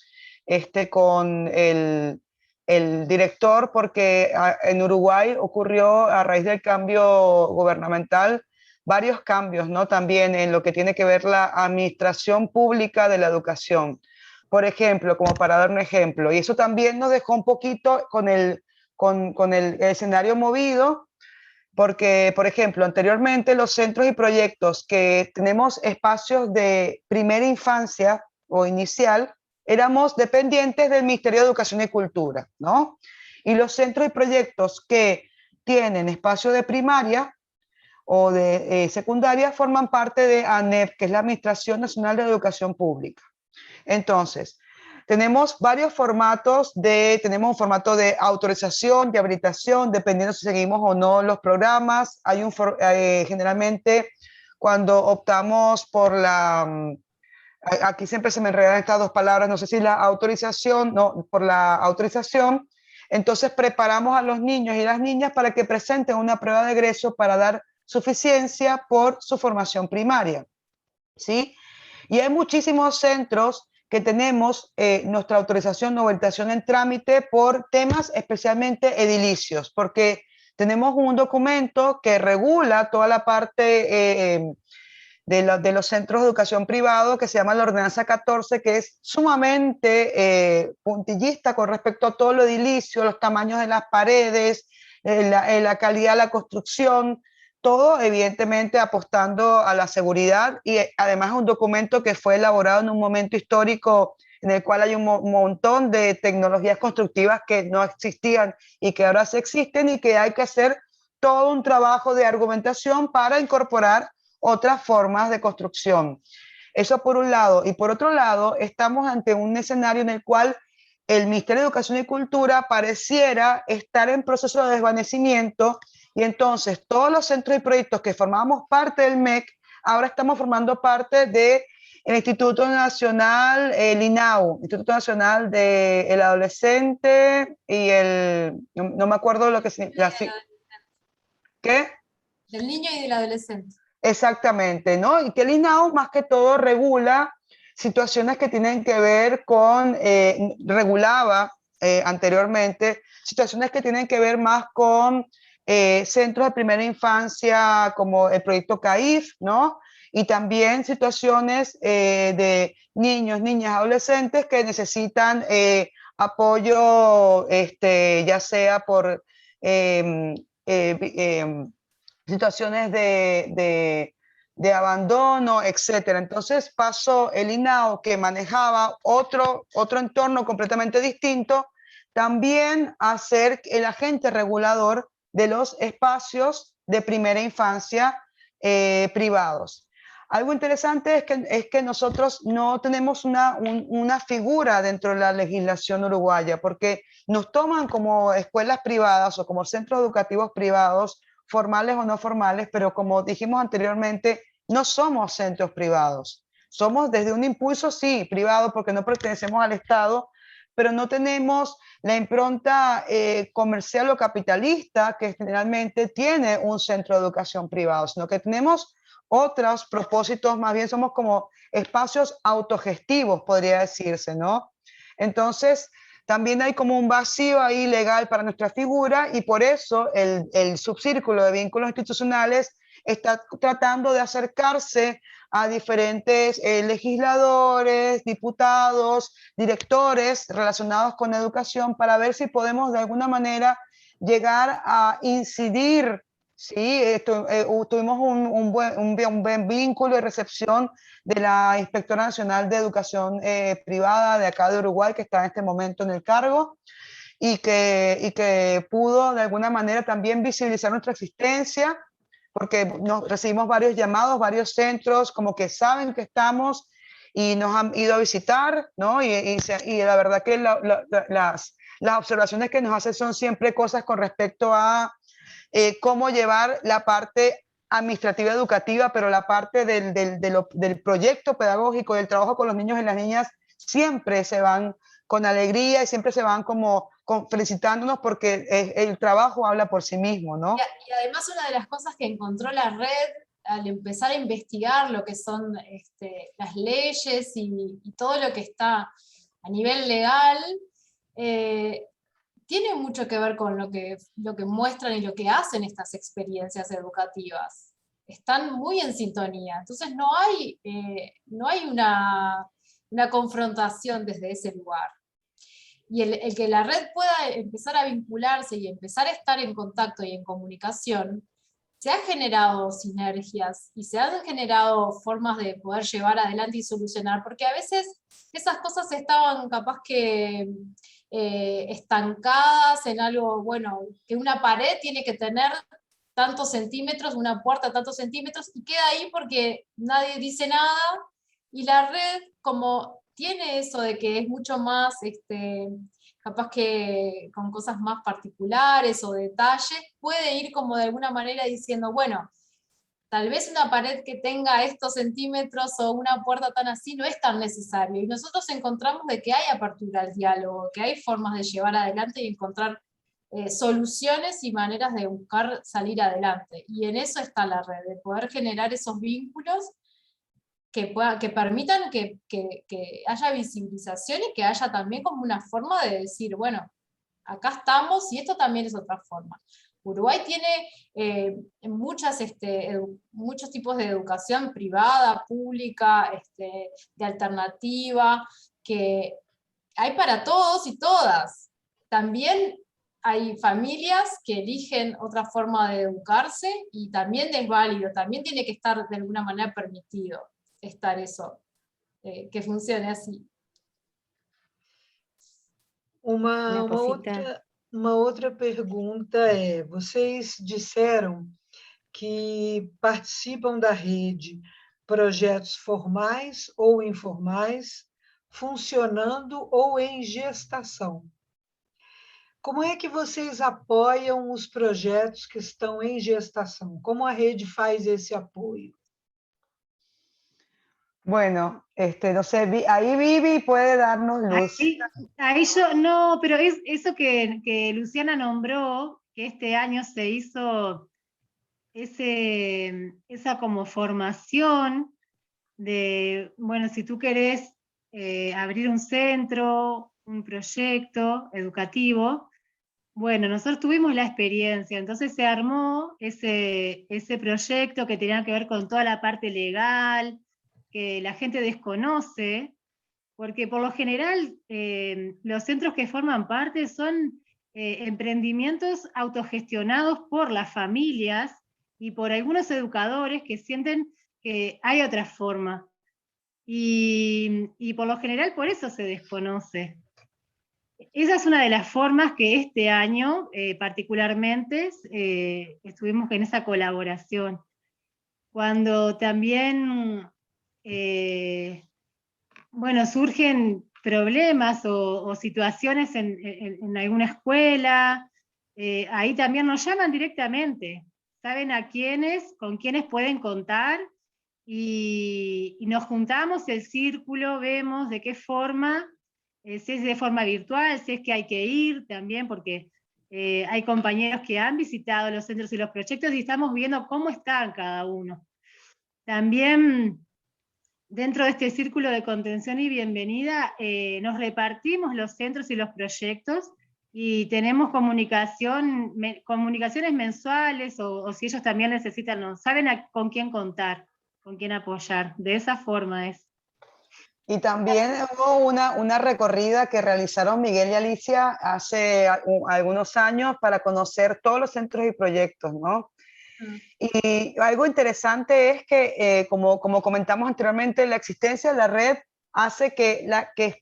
con el director, porque en Uruguay ocurrió, a raíz del cambio gubernamental, varios cambios, ¿no? También en lo que tiene que ver la administración pública de la educación. Por ejemplo, como para dar un ejemplo, y eso también nos dejó un poquito con el escenario movido, porque, por ejemplo, anteriormente los centros y proyectos que tenemos espacios de primera infancia o inicial, éramos dependientes del Ministerio de Educación y Cultura, ¿no? Y los centros y proyectos que tienen espacio de primaria o de secundaria forman parte de ANEP, que es la Administración Nacional de Educación Pública. Entonces, tenemos varios formatos tenemos un formato de autorización, de habilitación, dependiendo si seguimos o no los programas. Hay generalmente cuando optamos por aquí siempre se me enredan estas dos palabras, no sé si la autorización, no, por la autorización, entonces preparamos a los niños y las niñas para que presenten una prueba de egreso para dar suficiencia por su formación primaria, ¿sí? Y hay muchísimos centros que tenemos nuestra autorización o habilitación en trámite por temas especialmente edilicios, porque tenemos un documento que regula toda la parte de los centros de educación privado, que se llama la Ordenanza 14, que es sumamente puntillista con respecto a todo lo edilicio, los tamaños de las paredes, la calidad de la construcción, todo evidentemente apostando a la seguridad, y además es un documento que fue elaborado en un momento histórico en el cual hay un montón de tecnologías constructivas que no existían y que ahora sí existen, y que hay que hacer todo un trabajo de argumentación para incorporar otras formas de construcción. Eso por un lado. Y por otro lado, estamos ante un escenario en el cual el Ministerio de Educación y Cultura pareciera estar en proceso de desvanecimiento, y entonces todos los centros y proyectos que formábamos parte del MEC, ahora estamos formando parte del Instituto Nacional, el INAU, Instituto Nacional del Adolescente y no me acuerdo lo que significa. ¿Qué? Del niño y del adolescente. Exactamente, ¿no? Y que el INAU más que todo regula situaciones que tienen que ver con, regulaba anteriormente, situaciones que tienen que ver más con centros de primera infancia como el proyecto CAIF, ¿no? Y también situaciones de niños, niñas, adolescentes que necesitan apoyo, ya sea por situaciones de de abandono, etc. Entonces pasó el INAO, que manejaba otro entorno completamente distinto, también a ser el agente regulador de los espacios de primera infancia privados. Algo interesante es que nosotros no tenemos una figura dentro de la legislación uruguaya, porque nos toman como escuelas privadas o como centros educativos privados, formales o no formales, pero como dijimos anteriormente, no somos centros privados. Somos desde un impulso, sí, privado, porque no pertenecemos al Estado, pero no tenemos la impronta comercial o capitalista que generalmente tiene un centro de educación privado, sino que tenemos otros propósitos, más bien somos como espacios autogestivos, podría decirse, ¿no? Entonces, también hay como un vacío ahí legal para nuestra figura y por eso el subcírculo de vínculos institucionales está tratando de acercarse a diferentes legisladores, diputados, directores relacionados con educación para ver si podemos de alguna manera llegar a incidir. Sí, tuvimos un buen vínculo y recepción de la Inspectora Nacional de Educación Privada de acá de Uruguay, que está en este momento en el cargo, y que pudo de alguna manera también visibilizar nuestra existencia, porque recibimos varios llamados, varios centros como que saben que estamos y nos han ido a visitar, ¿no? Y la verdad que las observaciones que nos hacen son siempre cosas con respecto a cómo llevar la parte administrativa educativa, pero la parte del proyecto pedagógico, del trabajo con los niños y las niñas, siempre se van con alegría y siempre se van como felicitándonos porque el trabajo habla por sí mismo, ¿no? Y además una de las cosas que encontró la red al empezar a investigar lo que son las leyes y todo lo que está a nivel legal, tiene mucho que ver con lo que muestran y lo que hacen estas experiencias educativas. Están muy en sintonía. Entonces no hay una confrontación desde ese lugar. Y el que la red pueda empezar a vincularse y empezar a estar en contacto y en comunicación, se han generado sinergias y se han generado formas de poder llevar adelante y solucionar, porque a veces esas cosas estaban capaz que estancadas en algo, bueno, que una pared tiene que tener tantos centímetros, una puerta tantos centímetros, y queda ahí porque nadie dice nada, y la red como tiene eso de que es mucho más, capaz que con cosas más particulares o detalles, puede ir como de alguna manera diciendo, bueno, tal vez una pared que tenga estos centímetros o una puerta tan así no es tan necesario. Y nosotros encontramos de que hay apertura al diálogo, que hay formas de llevar adelante y encontrar soluciones y maneras de buscar salir adelante. Y en eso está la red, de poder generar esos vínculos que permitan que haya visibilización y que haya también como una forma de decir, bueno, acá estamos y esto también es otra forma. Uruguay tiene muchos tipos de educación privada, pública, de alternativa, que hay para todos y todas. También hay familias que eligen otra forma de educarse y también es válido, también tiene que estar de alguna manera permitido estar eso, que funcione así. Uma outra pergunta é: vocês disseram que participam da rede projetos formais ou informais, funcionando ou em gestação. Como é que vocês apoiam os projetos que estão em gestação? Como a rede faz esse apoio? Bueno, no sé, ahí Vivi puede darnos luz. Ahí yo, no, pero es eso que Luciana nombró, que este año se hizo esa como formación de, bueno, si tú querés abrir un centro, un proyecto educativo, bueno, nosotros tuvimos la experiencia, entonces se armó ese proyecto que tenía que ver con toda la parte legal, que la gente desconoce, porque por lo general los centros que forman parte son emprendimientos autogestionados por las familias y por algunos educadores que sienten que hay otra forma. Y por lo general por eso se desconoce. Esa es una de las formas que este año particularmente estuvimos en esa colaboración. Cuando también, bueno, surgen problemas o situaciones en alguna escuela, ahí también nos llaman directamente, saben con quiénes pueden contar, y nos juntamos el círculo, vemos de qué forma, si es de forma virtual, si es que hay que ir también, porque hay compañeros que han visitado los centros y los proyectos y estamos viendo cómo están cada uno. También dentro de este círculo de contención y bienvenida, nos repartimos los centros y los proyectos y tenemos comunicaciones mensuales, o si ellos también necesitan, saben con quién contar, con quién apoyar. De esa forma es. Y también hubo una recorrida que realizaron Miguel y Alicia hace algunos años para conocer todos los centros y proyectos, ¿no? Y algo interesante es que, como comentamos anteriormente, la existencia de la red hace que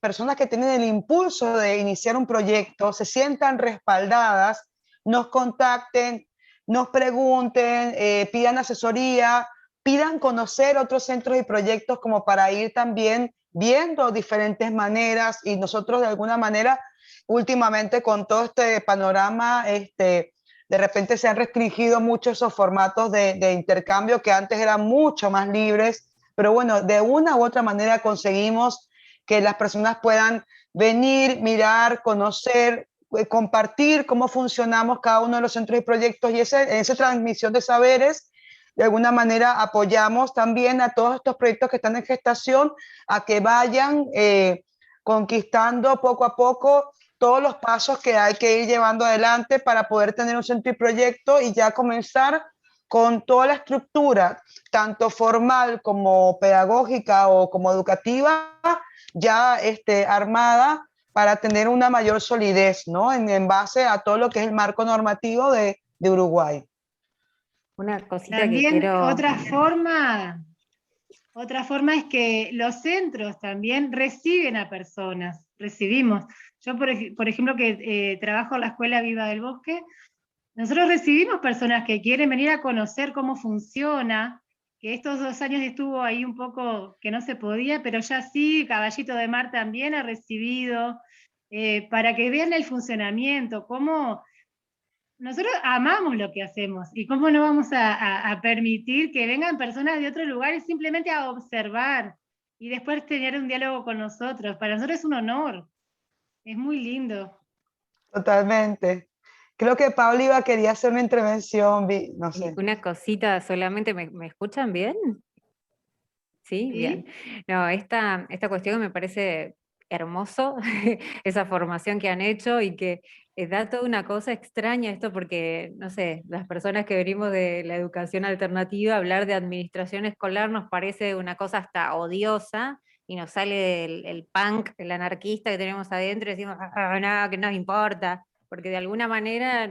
personas que tienen el impulso de iniciar un proyecto se sientan respaldadas, nos contacten, nos pregunten, pidan asesoría, pidan conocer otros centros y proyectos como para ir también viendo diferentes maneras, y nosotros de alguna manera últimamente con todo este panorama, de repente se han restringido mucho esos formatos de intercambio que antes eran mucho más libres, pero bueno, de una u otra manera conseguimos que las personas puedan venir, mirar, conocer, compartir cómo funcionamos cada uno de los centros y proyectos, y en esa transmisión de saberes, de alguna manera apoyamos también a todos estos proyectos que están en gestación a que vayan conquistando poco a poco todos los pasos que hay que ir llevando adelante para poder tener un centro y proyecto y ya comenzar con toda la estructura, tanto formal como pedagógica o como educativa, ya armada para tener una mayor solidez, ¿no? En base a todo lo que es el marco normativo de Uruguay. Una cosita también que quiero... Otra forma es que los centros también reciben a personas, recibimos. Yo, por ejemplo, que trabajo en la Escuela Viva del Bosque, nosotros recibimos personas que quieren venir a conocer cómo funciona, que estos 2 años estuvo ahí un poco que no se podía, pero ya sí, Caballito de Mar también ha recibido, para que vean el funcionamiento, cómo... Nosotros amamos lo que hacemos, y cómo no vamos a permitir que vengan personas de otros lugares simplemente a observar y después tener un diálogo con nosotros. Para nosotros es un honor, es muy lindo. Totalmente. Creo que Paula quería hacer una intervención, no sé. Una cosita solamente, ¿me escuchan bien? ¿Sí? ¿Sí? Bien. No, esta cuestión me parece hermoso, esa formación que han hecho y que da toda una cosa extraña esto porque, no sé, las personas que venimos de la educación alternativa, hablar de administración escolar nos parece una cosa hasta odiosa y nos sale el punk, el anarquista que tenemos adentro y decimos, no, que nos importa, porque de alguna manera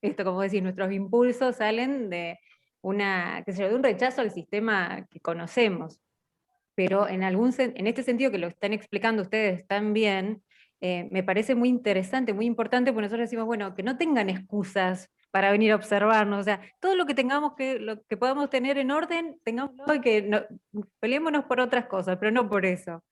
esto como decís, nuestros impulsos salen de de un rechazo al sistema que conocemos. Pero en este sentido que lo están explicando ustedes tan bien, me parece muy interesante, muy importante, porque nosotros decimos, bueno, que no tengan excusas para venir a observarnos, o sea, todo lo que podamos tener en orden, tengámoslo y peleémonos por otras cosas, pero no por eso.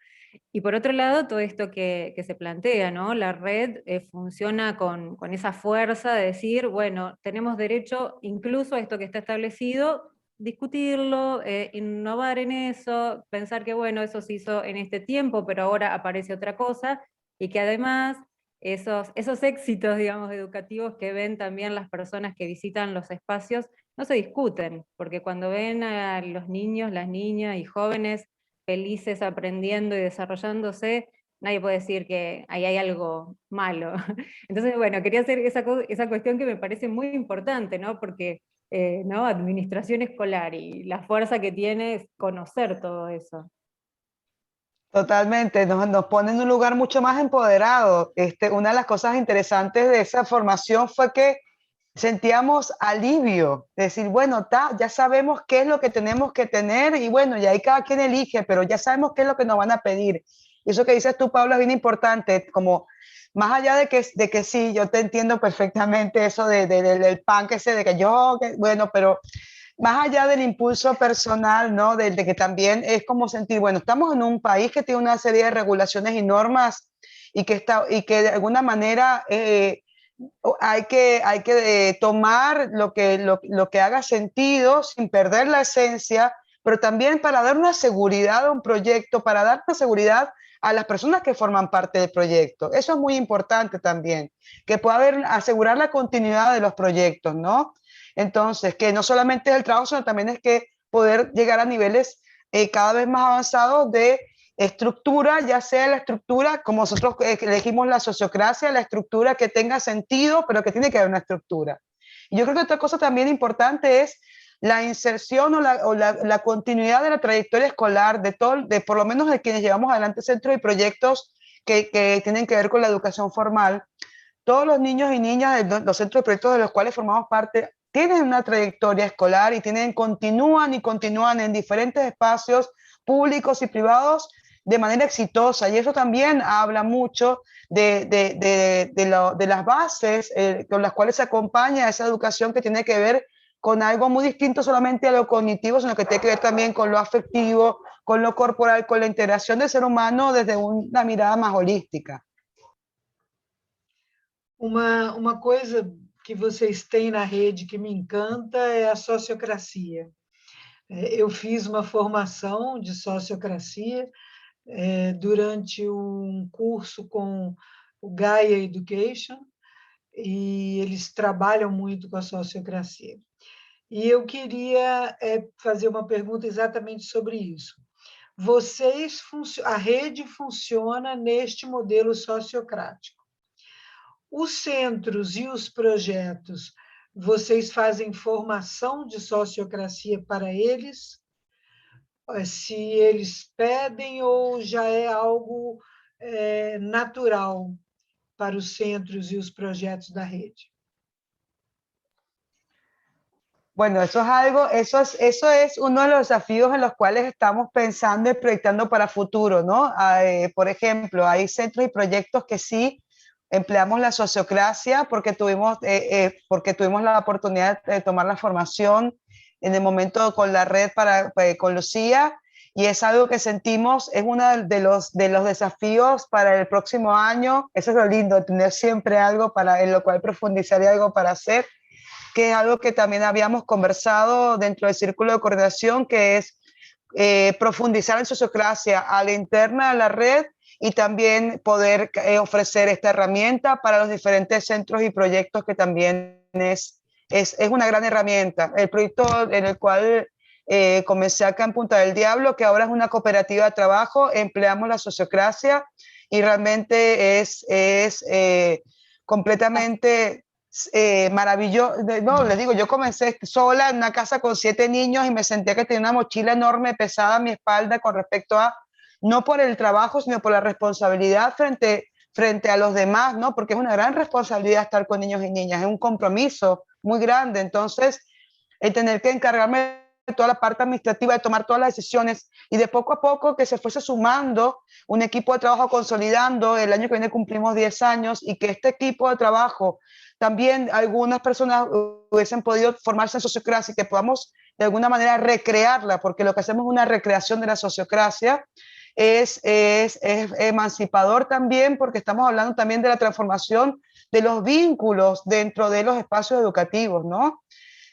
Y por otro lado, todo esto que se plantea, ¿no? La red funciona con esa fuerza de decir, bueno, tenemos derecho incluso a esto que está establecido, discutirlo, innovar en eso, pensar que, bueno, eso se hizo en este tiempo, pero ahora aparece otra cosa, y que además esos éxitos, digamos, educativos que ven también las personas que visitan los espacios, no se discuten, porque cuando ven a los niños, las niñas y jóvenes felices aprendiendo y desarrollándose, nadie puede decir que ahí hay algo malo. Entonces, bueno, quería hacer esa cuestión que me parece muy importante, ¿no? Porque, ¿no? Administración escolar y la fuerza que tiene es conocer todo eso. Totalmente, nos pone en un lugar mucho más empoderado. Una de las cosas interesantes de esa formación fue que sentíamos alivio, de decir, bueno, ya sabemos qué es lo que tenemos que tener y bueno, y ahí cada quien elige, pero ya sabemos qué es lo que nos van a pedir. Y eso que dices tú, Pablo, es bien importante, como más allá de que sí, yo te entiendo perfectamente eso del pan que sé, de que yo, bueno, pero más allá del impulso personal, ¿no? De que también es como sentir, bueno, estamos en un país que tiene una serie de regulaciones y normas y que de alguna manera hay que tomar lo que haga sentido sin perder la esencia, pero también para dar una seguridad a un proyecto, para dar una seguridad a las personas que forman parte del proyecto. Eso es muy importante también, que pueda asegurar la continuidad de los proyectos, ¿no? Entonces, que no solamente es el trabajo, sino también es que poder llegar a niveles cada vez más avanzados de estructura, ya sea la estructura, como nosotros elegimos la sociocracia, la estructura que tenga sentido, pero que tiene que haber una estructura. Y yo creo que otra cosa también importante es la inserción la continuidad de la trayectoria escolar de por lo menos de quienes llevamos adelante centros y proyectos que tienen que ver con la educación formal. Todos los niños y niñas de los centros y proyectos de los cuales formamos parte tienen una trayectoria escolar y continúan en diferentes espacios públicos y privados de manera exitosa. Y eso también habla mucho de las bases con las cuales se acompaña esa educación que tiene que ver con algo muy distinto solamente a lo cognitivo, sino que tiene que ver también con lo afectivo, con lo corporal, con la integración del ser humano desde una mirada más holística. Uma coisa que vocês têm na rede que me encanta é a sociocracia. Eu fiz uma formação de sociocracia durante um curso com o Gaia Education, e eles trabalham muito com a sociocracia. E eu queria fazer uma pergunta exatamente sobre isso. A rede funciona neste modelo sociocrático. Os centros e os projetos, vocês fazem formação de sociocracia para eles? Se eles pedem ou já é algo natural para os centros e os projetos da rede? Bueno, eso es uno de los desafíos en los cuales estamos pensando y proyectando para futuro, ¿no? Por ejemplo, hay centros y proyectos que sí empleamos la sociocracia porque tuvimos la oportunidad de tomar la formación en el momento con la red con Lucía, y es algo que sentimos, es uno de los desafíos para el próximo año. Eso es lo lindo, tener siempre algo en lo cual profundizar y algo para hacer, que es algo que también habíamos conversado dentro del círculo de coordinación, que es profundizar en sociocracia a la interna de la red y también poder ofrecer esta herramienta para los diferentes centros y proyectos, que también es una gran herramienta. El proyecto en el cual comencé acá en Punta del Diablo, que ahora es una cooperativa de trabajo, empleamos la sociocracia y realmente es completamente maravilloso. No, les digo, yo comencé sola en una casa con 7 niños y me sentía que tenía una mochila enorme, pesada a mi espalda con respecto a, no por el trabajo, sino por la responsabilidad frente a los demás, ¿no? Porque es una gran responsabilidad estar con niños y niñas, es un compromiso muy grande. Entonces, el tener que encargarme de toda la parte administrativa, de tomar todas las decisiones, y de poco a poco que se fuese sumando un equipo de trabajo consolidando. El año que viene cumplimos 10 años, y que este equipo de trabajo también algunas personas hubiesen podido formarse en sociocracia y que podamos de alguna manera recrearla, porque lo que hacemos es una recreación de la sociocracia. Es emancipador también, porque estamos hablando también de la transformación de los vínculos dentro de los espacios educativos, ¿no?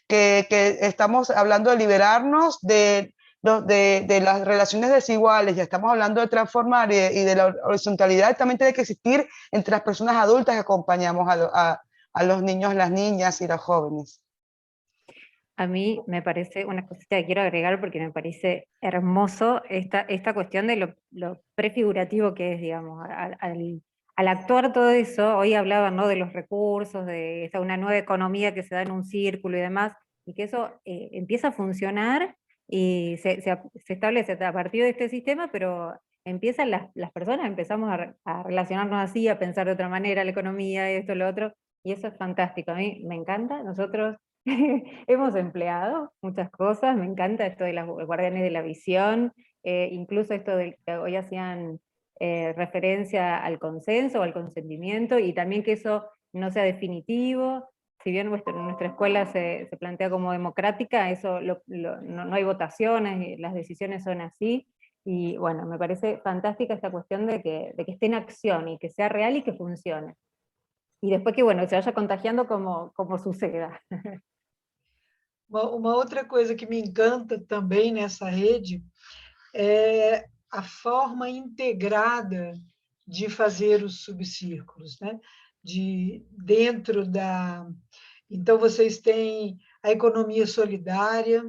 Que estamos hablando de liberarnos de las relaciones desiguales, ya estamos hablando de transformar y de la horizontalidad también tiene que existir entre las personas adultas que acompañamos a los niños, las niñas y los jóvenes. A mí me parece una cosita que quiero agregar porque me parece hermoso esta cuestión de lo prefigurativo que es, digamos, al actuar todo eso. Hoy hablaban, ¿no?, de los recursos, de una nueva economía que se da en un círculo y demás, y que eso empieza a funcionar y se establece a partir de este sistema, pero empiezan las personas, empezamos a relacionarnos así, a pensar de otra manera la economía, esto, lo otro, y eso es fantástico, a mí me encanta. Nosotros hemos empleado muchas cosas, me encanta esto de las guardianes de la visión, incluso esto del que hoy hacían referencia al consenso o al consentimiento, y también que eso no sea definitivo. Si bien nuestra escuela se plantea como democrática, eso no hay votaciones, las decisiones son así, y bueno, me parece fantástica esta cuestión de que esté en acción y que sea real y que funcione. Y después que, bueno, se vaya contagiando como suceda. Uma outra coisa que me encanta também nessa rede é a forma integrada de fazer os subcírculos, né? Dentro da... Então, vocês têm a economia solidária.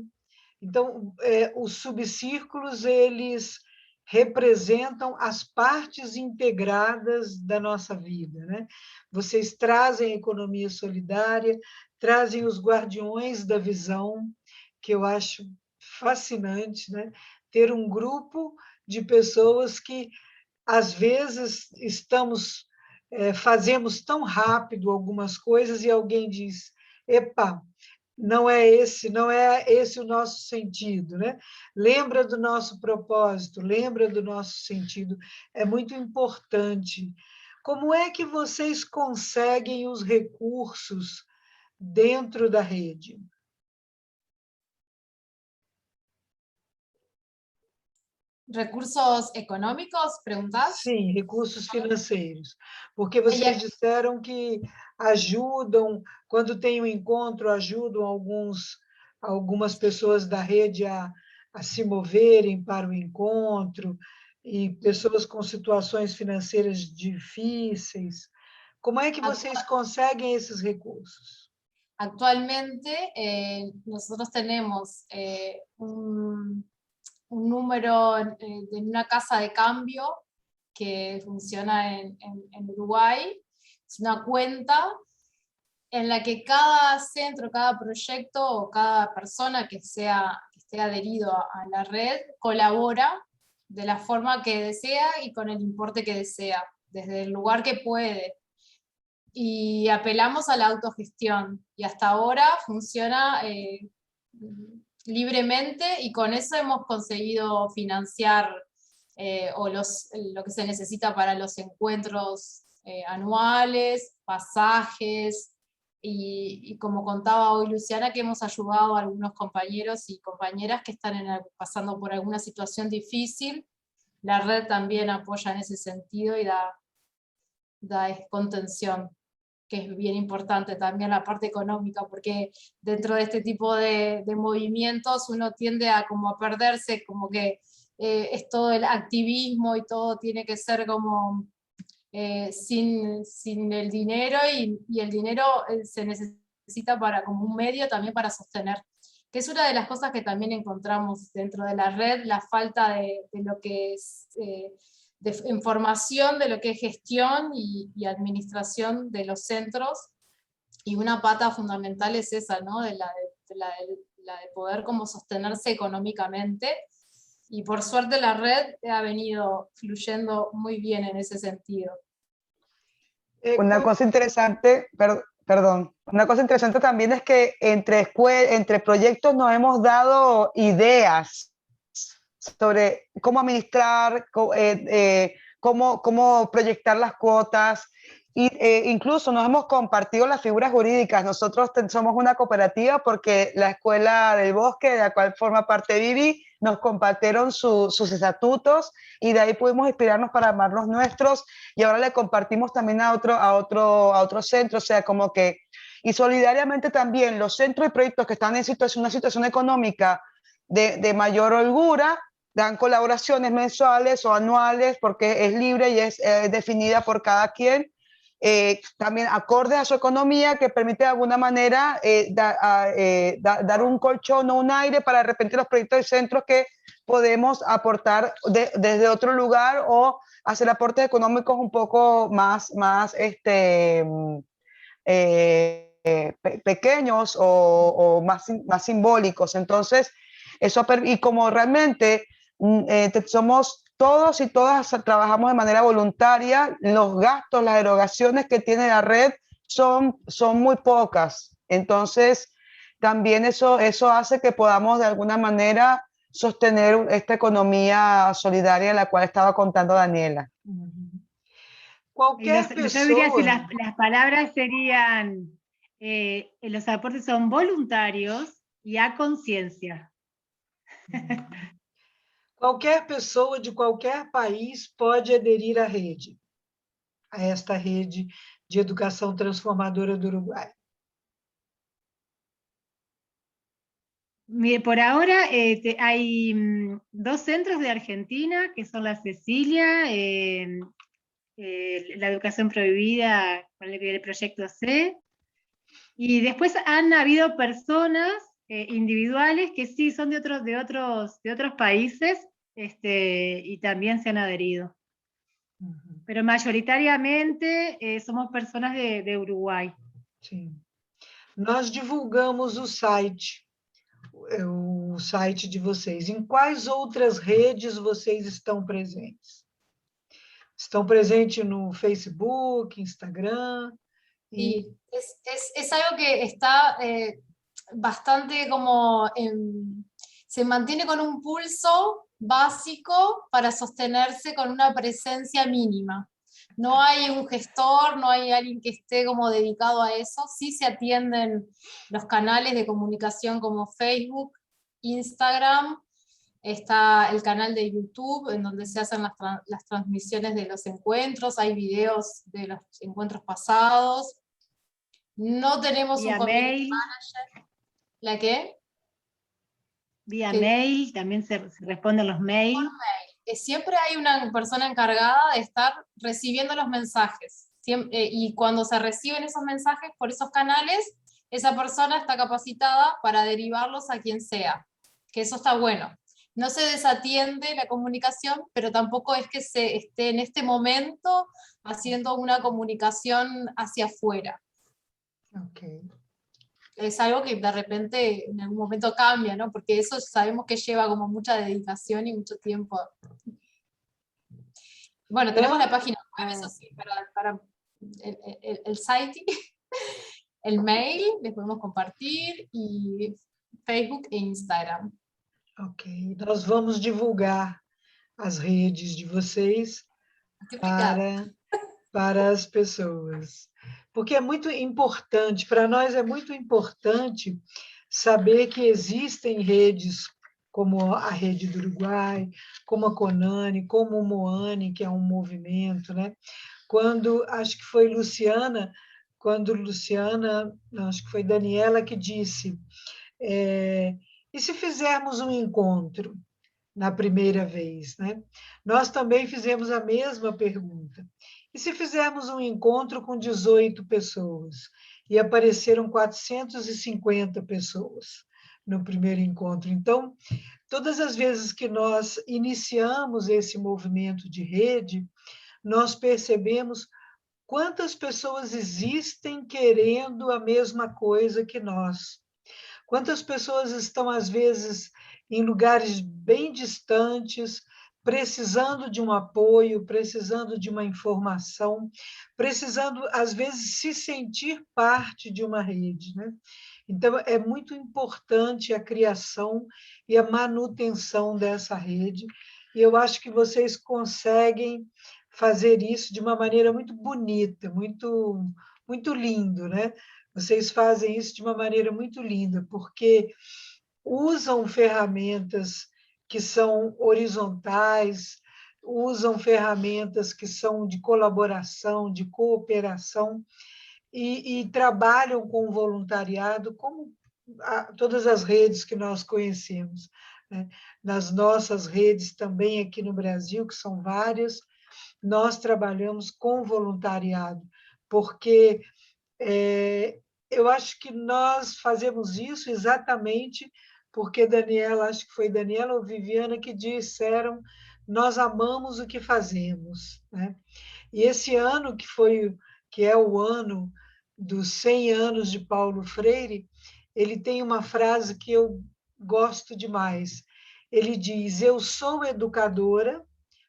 Então, os subcírculos, eles representam as partes integradas da nossa vida, né? Vocês trazem a economia solidária, trazem os guardiões da visão, que eu acho fascinante, né? Ter um grupo de pessoas que, às vezes, fazemos tão rápido algumas coisas e alguém diz, epa, não é esse o nosso sentido, né? Lembra do nosso propósito, lembra do nosso sentido, é muito importante. Como é que vocês conseguem os recursos dentro da rede? ¿Recursos económicos, preguntás? Sim, recursos financeiros, porque vocês disseram que ajudam, quando tem um encontro, ajudam algumas pessoas da rede a se moverem para o encontro, e pessoas com situações financeiras difíceis. Como é que vocês conseguem esses recursos? Actualmente nosotros tenemos un número en una casa de cambio que funciona en Uruguay. Es una cuenta en la que cada centro, cada proyecto o cada persona que esté adherido a la red colabora de la forma que desea y con el importe que desea, desde el lugar que puede. Y apelamos a la autogestión, y hasta ahora funciona libremente, y con eso hemos conseguido financiar lo que se necesita para los encuentros anuales, pasajes, y como contaba hoy Luciana, que hemos ayudado a algunos compañeros y compañeras que están pasando por alguna situación difícil. La red también apoya en ese sentido y da contención, que es bien importante también la parte económica, porque dentro de este tipo de movimientos uno tiende a como a perderse, como que es todo el activismo y todo tiene que ser como sin el dinero, y el dinero se necesita como un medio también para sostener, que es una de las cosas que también encontramos dentro de la red, la falta de lo que es... de información de lo que es gestión y administración de los centros, y una pata fundamental es esa, ¿no? la de poder como sostenerse económicamente, y por suerte la red ha venido fluyendo muy bien en ese sentido. Una cosa interesante, perdón, una cosa interesante también es que entre proyectos nos hemos dado ideas sobre cómo administrar, cómo proyectar las cuotas, incluso nos hemos compartido las figuras jurídicas. Nosotros somos una cooperativa porque la Escuela del Bosque, de la cual forma parte Vivi, nos compartieron sus estatutos, y de ahí pudimos inspirarnos para armar los nuestros, y ahora le compartimos también a otro centro, o sea, como que, y solidariamente también los centros y proyectos que están en una situación económica de mayor holgura, dan colaboraciones mensuales o anuales, porque es libre y es definida por cada quien, también acorde a su economía, que permite de alguna manera dar un colchón o un aire para de repente los proyectos de centros que podemos aportar desde otro lugar, o hacer aportes económicos un poco más pequeños o más simbólicos. Entonces, eso, y como realmente somos todos y todas, trabajamos de manera voluntaria, los gastos, las erogaciones que tiene la red son muy pocas. Entonces, también eso hace que podamos de alguna manera sostener esta economía solidaria de la cual estaba contando Daniela. Qualquer Yo diría si pessoa... las palabras serían, los aportes son voluntarios y a conciencia. Qualquer pessoa de qualquer país pode aderir à rede, a esta rede de educação transformadora do Uruguai. Mire, por ahora hay 2 centros de Argentina, que son la Cecilia, la educación prohibida con el proyecto C, y después han habido personas individuales que sí son de otros países, y también se han adherido. Pero mayoritariamente somos personas de Uruguay. Sim. Nós divulgamos o site de vocês. Em quais outras redes vocês estão presentes? Estão presentes no Facebook, Instagram? Y es algo que está bastante como... se mantiene con un pulso básico para sostenerse con una presencia mínima. No hay un gestor, no hay alguien que esté como dedicado a eso. Sí se atienden los canales de comunicación como Facebook, Instagram, está el canal de YouTube en donde se hacen las transmisiones de los encuentros, hay videos de los encuentros pasados. No tenemos vía un community mail. manager. ¿La qué? Vía mail, también se responden los mails. Siempre hay una persona encargada de estar recibiendo los mensajes. Y cuando se reciben esos mensajes por esos canales, esa persona está capacitada para derivarlos a quien sea. Que eso está bueno. No se desatiende la comunicación, pero tampoco es que se esté en este momento haciendo una comunicación hacia afuera. Ok. Es algo que de repente en algún momento cambia, ¿no? Porque eso sabemos que lleva como mucha dedicación y mucho tiempo. Bueno, tenemos la página web, eso sí, para el site, el mail, les podemos compartir, y Facebook e Instagram. Ok, nós vamos divulgar as redes de vocês para as pessoas. Porque é muito importante, para nós é muito importante saber que existem redes como a Rede do Uruguai, como a Conani, como o Moani, que é um movimento, né? Acho que foi Luciana, não, acho que foi Daniela que disse, e se fizermos um encontro na primeira vez, né? Nós também fizemos a mesma pergunta. E se fizermos um encontro com 18 pessoas? E apareceram 450 pessoas no primeiro encontro. Então, todas as vezes que nós iniciamos esse movimento de rede, nós percebemos quantas pessoas existem querendo a mesma coisa que nós. Quantas pessoas estão, às vezes, em lugares bem distantes, precisando de um apoio, precisando de uma informação, precisando, às vezes, se sentir parte de uma rede, né? Então, é muito importante a criação e a manutenção dessa rede, e eu acho que vocês conseguem fazer isso de uma maneira muito bonita, muito, muito lindo, né? Vocês fazem isso de uma maneira muito linda, porque usam ferramentas que são horizontais, usam ferramentas que são de colaboração, de cooperação, e trabalham com o voluntariado, como todas as redes que nós conhecemos, né? Nas nossas redes também aqui no Brasil, que são várias, nós trabalhamos com voluntariado, porque eu acho que nós fazemos isso exatamente porque Daniela, acho que foi Daniela ou Viviana que disseram, nós amamos o que fazemos, né? E esse ano, que é o ano dos 100 anos de Paulo Freire, ele tem uma frase que eu gosto demais. Ele diz, eu sou educadora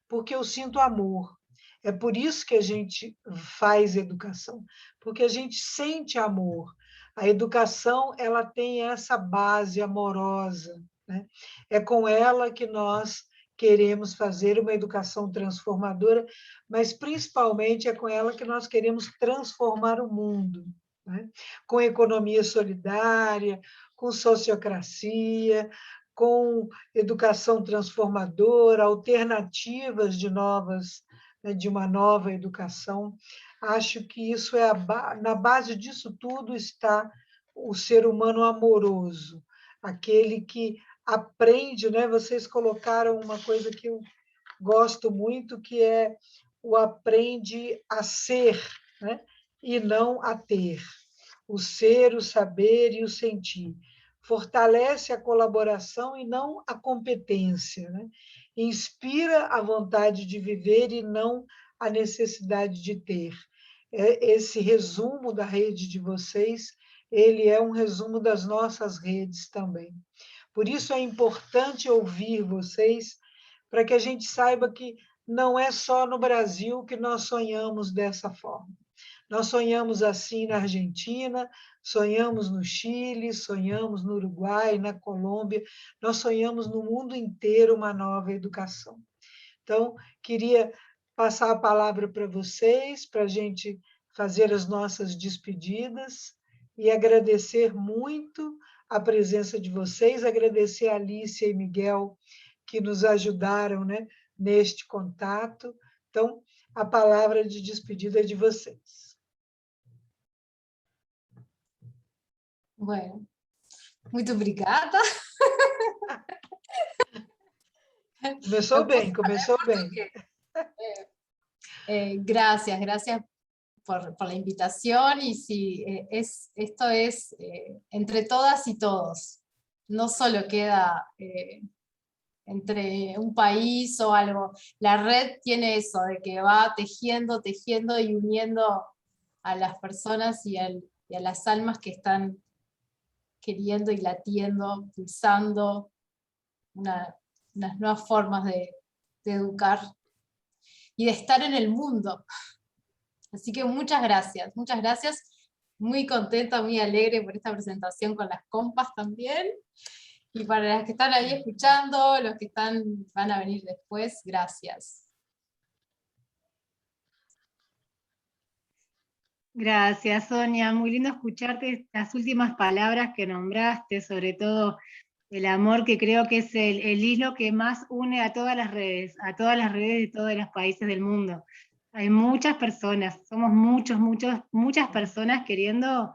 porque eu sinto amor. É por isso que a gente faz educação, porque a gente sente amor. A educação, ela tem essa base amorosa, né? É com ela que nós queremos fazer uma educação transformadora, mas principalmente é com ela que nós queremos transformar o mundo, né? Com economia solidária, com sociocracia, com educação transformadora, alternativas de novas, né, de uma nova educação. Acho que isso é na base disso tudo está o ser humano amoroso, aquele que aprende, né? Vocês colocaram uma coisa que eu gosto muito, que é o aprende a ser, né? E não a ter. O ser, o saber e o sentir. Fortalece a colaboração e não a competência, né? Inspira a vontade de viver e não a necessidade de ter. Esse resumo da rede de vocês, ele é um resumo das nossas redes também. Por isso é importante ouvir vocês, para que a gente saiba que não é só no Brasil que nós sonhamos dessa forma. Nós sonhamos assim na Argentina, sonhamos no Chile, sonhamos no Uruguai, na Colômbia, nós sonhamos no mundo inteiro uma nova educação. Então, queria passar a palavra para vocês, para a gente fazer as nossas despedidas e agradecer muito a presença de vocês, agradecer a Alicia e Miguel que nos ajudaram, né, neste contato. Então, a palavra de despedida é de vocês. Bueno, muito obrigada. Começou bem, começou bem. Gracias, gracias por la invitación y sí, esto es entre todas y todos, no solo queda entre un país o algo, la red tiene eso, de que va tejiendo, tejiendo y uniendo a las personas y a las almas que están queriendo y latiendo, pulsando unas nuevas formas de educar y de estar en el mundo. Así que muchas gracias, muy contenta, muy alegre por esta presentación con las compas también, y para las que están ahí escuchando, los que van a venir después, gracias. Gracias, Sonia. Muy lindo escucharte las últimas palabras que nombraste, sobre todo el amor, que creo que es el hilo que más une a todas las redes de todos los países del mundo. Hay muchas personas, somos muchas personas queriendo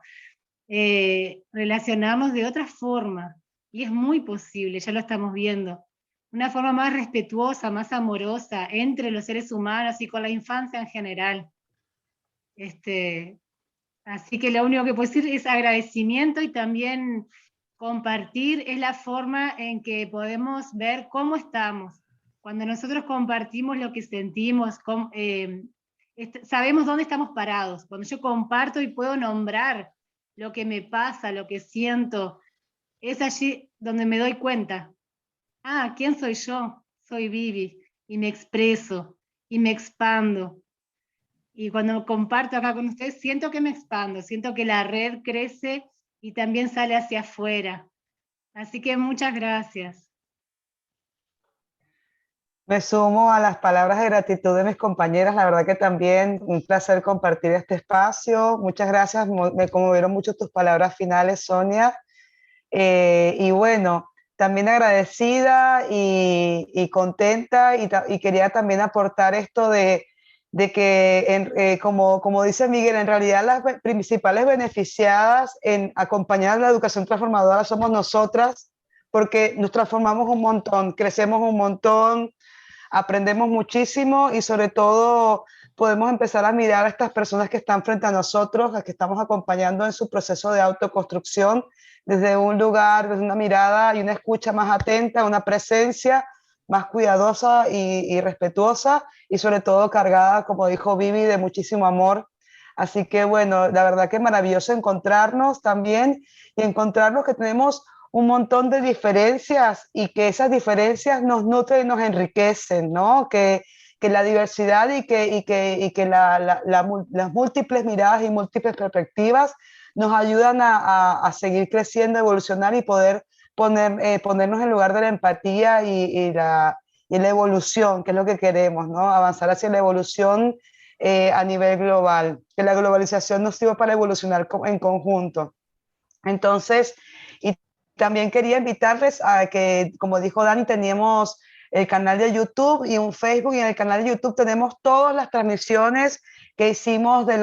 relacionarnos de otra forma, y es muy posible, ya lo estamos viendo. Una forma más respetuosa, más amorosa entre los seres humanos y con la infancia en general. Así que lo único que puedo decir es agradecimiento, y también compartir es la forma en que podemos ver cómo estamos. Cuando nosotros compartimos lo que sentimos, sabemos dónde estamos parados. Cuando yo comparto y puedo nombrar lo que me pasa, lo que siento, es allí donde me doy cuenta. Ah, ¿quién soy yo? Soy Vivi, y me expreso, y me expando. Y cuando comparto acá con ustedes, siento que me expando, siento que la red crece y también sale hacia afuera. Así que muchas gracias. Me sumo a las palabras de gratitud de mis compañeras. La verdad que también un placer compartir este espacio. Muchas gracias, me conmovieron mucho tus palabras finales, Sonia. Y bueno, también agradecida y contenta, y quería también aportar esto de que, como dice Miguel, en realidad las principales beneficiadas en acompañar la educación transformadora somos nosotras, porque nos transformamos un montón, crecemos un montón, aprendemos muchísimo, y sobre todo podemos empezar a mirar a estas personas que están frente a nosotros, las que estamos acompañando en su proceso de autoconstrucción, desde un lugar, desde una mirada y una escucha más atenta, una presencia más cuidadosa y respetuosa, y sobre todo cargada, como dijo Vivi, de muchísimo amor. Así que bueno, la verdad que es maravilloso encontrarnos también, y encontrarnos que tenemos un montón de diferencias, y que esas diferencias nos nutren y nos enriquecen, ¿no? Que que la diversidad y que las múltiples miradas y múltiples perspectivas nos ayudan a seguir creciendo, evolucionar y poder ponernos en lugar de la empatía y la evolución, que es lo que queremos, ¿no? Avanzar hacia la evolución a nivel global, que la globalización nos sirva para evolucionar en conjunto. Entonces, y también quería invitarles a que, como dijo Dani, teníamos el canal de YouTube y un Facebook, y en el canal de YouTube tenemos todas las transmisiones que hicimos de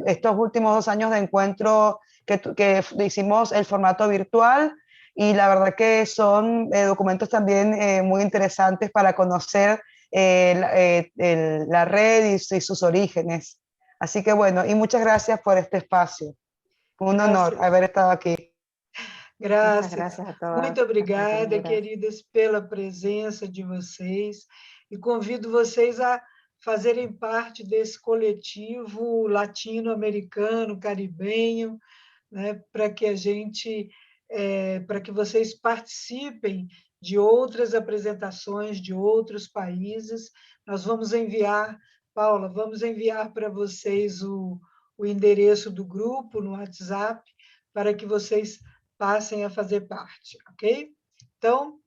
estos últimos 2 años de encuentro, que hicimos el formato virtual, y la verdad que son documentos también muy interesantes para conocer la red y sus orígenes. Así que bueno, y muchas gracias por este espacio. Un honor haber estado aqui. Graças. Muchas gracias a todas. Muito obrigada, compañeras. queridas, pela presença de vocês. E convido vocês a fazerem parte desse coletivo latino-americano, caribenho, né, para que para que vocês participem de outras apresentações de outros países. Nós vamos enviar, Paula, vamos enviar para vocês o endereço do grupo no WhatsApp, para que vocês passem a fazer parte, ok? Então,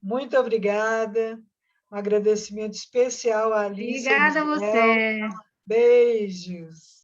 muito obrigada, um agradecimento especial à Alice. Obrigada a você. Beijos.